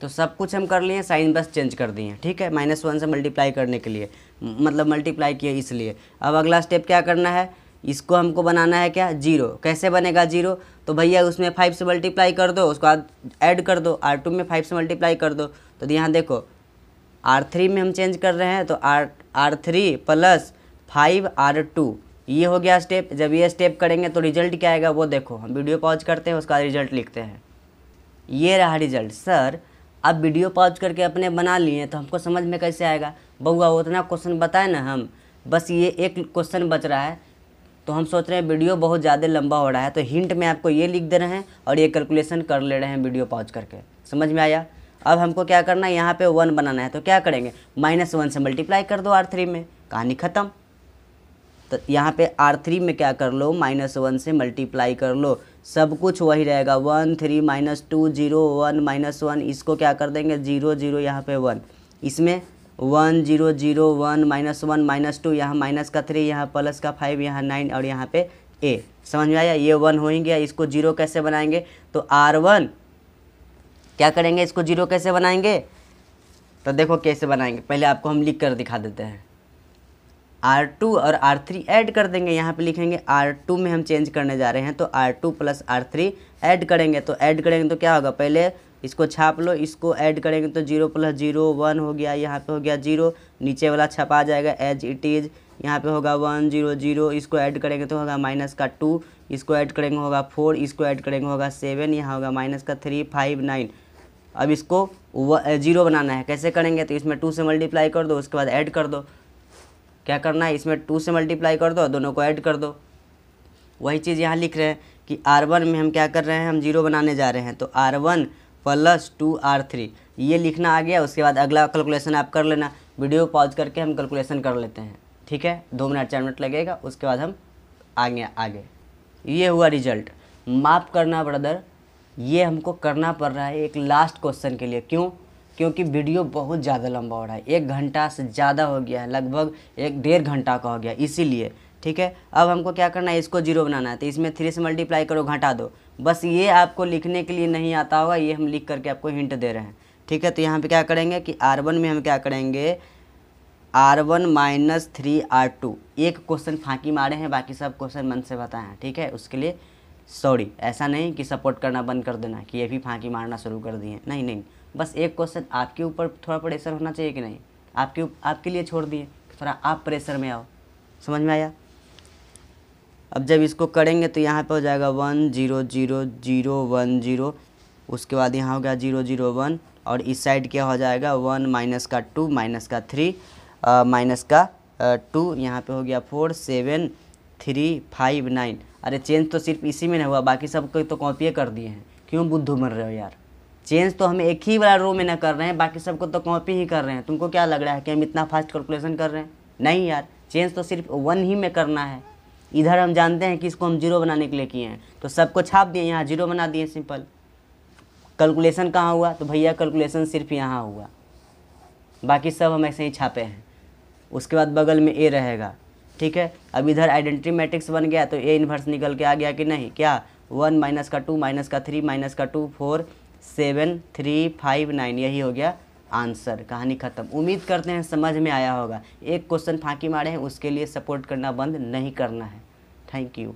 [SPEAKER 1] तो सब कुछ हम कर लिए, साइन बस चेंज कर दिए। ठीक है, -1 से मल्टीप्लाई करने के लिए, मतलब मल्टीप्लाई किए इसलिए। अब अगला स्टेप क्या करना है, इसको हमको बनाना है क्या 0। कैसे बनेगा 0, तो भैया उसमें 5 से मल्टीप्लाई कर दो, उसके बाद ऐड कर दो, R2 में 5 से मल्टीप्लाई कर दो। तो यहाँ देखो R3 में हम चेंज कर रहे हैं तो R3 प्लस 5R2, ये हो गया स्टेप। जब ये स्टेप करेंगे तो रिजल्ट क्या आएगा वो देखो, हम वीडियो पॉज करते हैं, उसका रिजल्ट लिखते हैं। ये रहा रिजल्ट। सर अब वीडियो पॉज करके अपने बना लिए तो हमको समझ में कैसे आएगा, बउआ उतना क्वेश्चन बताए ना हम, बस ये एक क्वेश्चन बच रहा है, तो हम सोच रहे हैं वीडियो बहुत ज़्यादा लंबा हो रहा है, तो हिंट में आपको ये लिख दे रहे हैं और ये कैलकुलेशन कर ले रहे हैं वीडियो पॉज करके। समझ में आया। अब हमको क्या करना है, यहाँ पे 1 बनाना है, तो क्या करेंगे -1 से मल्टीप्लाई कर दो R3 में, कहानी ख़त्म। तो यहाँ पे R3 में क्या कर लो, -1 से मल्टीप्लाई कर लो, सब कुछ वही रहेगा, 1 3 -2 0 1 -1, इसको क्या कर देंगे 0 0, यहाँ पे 1, इसमें 1 0 0 1 -1 -2, यहाँ माइनस का 3, यहाँ प्लस का 5, यहाँ 9 और यहाँ पे ए। समझ में आया, ये 1 हो ही गया। इसको 0 कैसे बनाएंगे, तो R1 क्या करेंगे, इसको 0 कैसे बनाएंगे, तो देखो कैसे बनाएंगे, पहले आपको हम लिख कर दिखा देते हैं। R2 और R3 ऐड कर देंगे, यहाँ पे लिखेंगे R2 में हम चेंज करने जा रहे हैं, तो R2 प्लस R3 ऐड करेंगे। तो ऐड करेंगे तो क्या होगा, पहले इसको छाप लो, इसको ऐड करेंगे तो 0 + 0 1 हो गया, यहाँ पे हो गया 0, नीचे वाला छपा जाएगा एज इट इज़, यहाँ पे होगा 1 0 0, इसको ऐड करेंगे तो होगा -2, इसको ऐड करेंगे होगा 4, इसको ऐड करेंगे होगा 7, यहाँ होगा माइनस का 3, 5, 9। अब इसको 0 बनाना है, कैसे करेंगे? तो इसमें 2 से मल्टीप्लाई कर दो, उसके बाद ऐड कर दो। क्या करना है? इसमें 2 से मल्टीप्लाई कर दो, दोनों को ऐड कर दो। वही चीज़ यहाँ लिख रहे हैं कि R1 में हम क्या कर रहे हैं, हम 0 बनाने जा रहे हैं, तो R1 + 2R3 ये लिखना आ गया। उसके बाद अगला कैलकुलेशन आप कर लेना, वीडियो पॉज करके हम कैलकुलेशन कर लेते हैं, ठीक है? 2 मिनट 4 मिनट लगेगा, उसके बाद हम आगे। ये हुआ रिजल्ट। माफ़ करना ब्रदर, ये हमको करना पड़ रहा है एक लास्ट क्वेश्चन के लिए। क्यों? क्योंकि वीडियो बहुत ज़्यादा लंबा हो रहा है, 1 घंटा से ज़्यादा हो गया है, लगभग 1-1.5 घंटा का हो गया, इसीलिए। ठीक है, अब हमको क्या करना है, इसको 0 बनाना है, तो इसमें 3 से मल्टीप्लाई करो, घटा दो। बस ये आपको लिखने के लिए नहीं आता होगा, ये हम लिख करके आपको हिंट दे रहे हैं। ठीक है, तो यहाँ पे क्या करेंगे कि R1 में हम क्या करेंगे, R1 - 3R2। एक क्वेश्चन फाँकी मारे हैं, बाकी सब क्वेश्चन मन से बताए हैं। ठीक है, उसके लिए सॉरी। ऐसा नहीं कि सपोर्ट करना बंद कर देना कि ये भी फाँकी मारना शुरू कर दिए, नहीं, बस एक क्वेश्चन आपके ऊपर थोड़ा प्रेशर होना चाहिए कि नहीं, आपके लिए छोड़ दिए, थोड़ा आप प्रेशर में आओ। समझ में आया? अब जब इसको करेंगे तो यहाँ पे हो जाएगा 1 0 0 0 1 0, उसके बाद यहाँ हो गया 0 0 1, और इस साइड क्या हो जाएगा 1 - 2 - 3 -2, यहाँ पे हो गया 4 7 3 5 9। अरे चेंज तो सिर्फ इसी में नहीं हुआ, बाकी सब को तो कॉपी कर दिए हैं। क्यों बुद्धू मर रहे हो यार? चेंज तो हम एक ही वाला रो में ना कर रहे हैं, बाकी सबको तो कॉपी ही कर रहे हैं। तुमको क्या लग रहा है कि हम इतना फास्ट कैलकुलेशन कर रहे हैं? नहीं यार, चेंज तो सिर्फ 1 ही में करना है। इधर हम जानते हैं कि इसको हम 0 बनाने के लिए किए हैं, तो सबको छाप दिए, यहाँ 0 बना दिए, सिंपल। कैलकुलेशन कहाँ हुआ? तो भैया कैलकुलेशन सिर्फ यहाँ हुआ, बाकी सब हम ऐसे ही छापे हैं। उसके बाद बगल में ए रहेगा। ठीक है, अब इधर आइडेंटिटी मैट्रिक्स बन गया, तो ए इन्वर्स निकल के आ गया कि नहीं? क्या 1 - 2 - 3 - 2 4 7 3 5 9, यही हो गया आंसर। कहानी ख़त्म। उम्मीद करते हैं समझ में आया होगा। एक क्वेश्चन फाँकी मारे हैं, उसके लिए सपोर्ट करना बंद नहीं करना है। Thank you.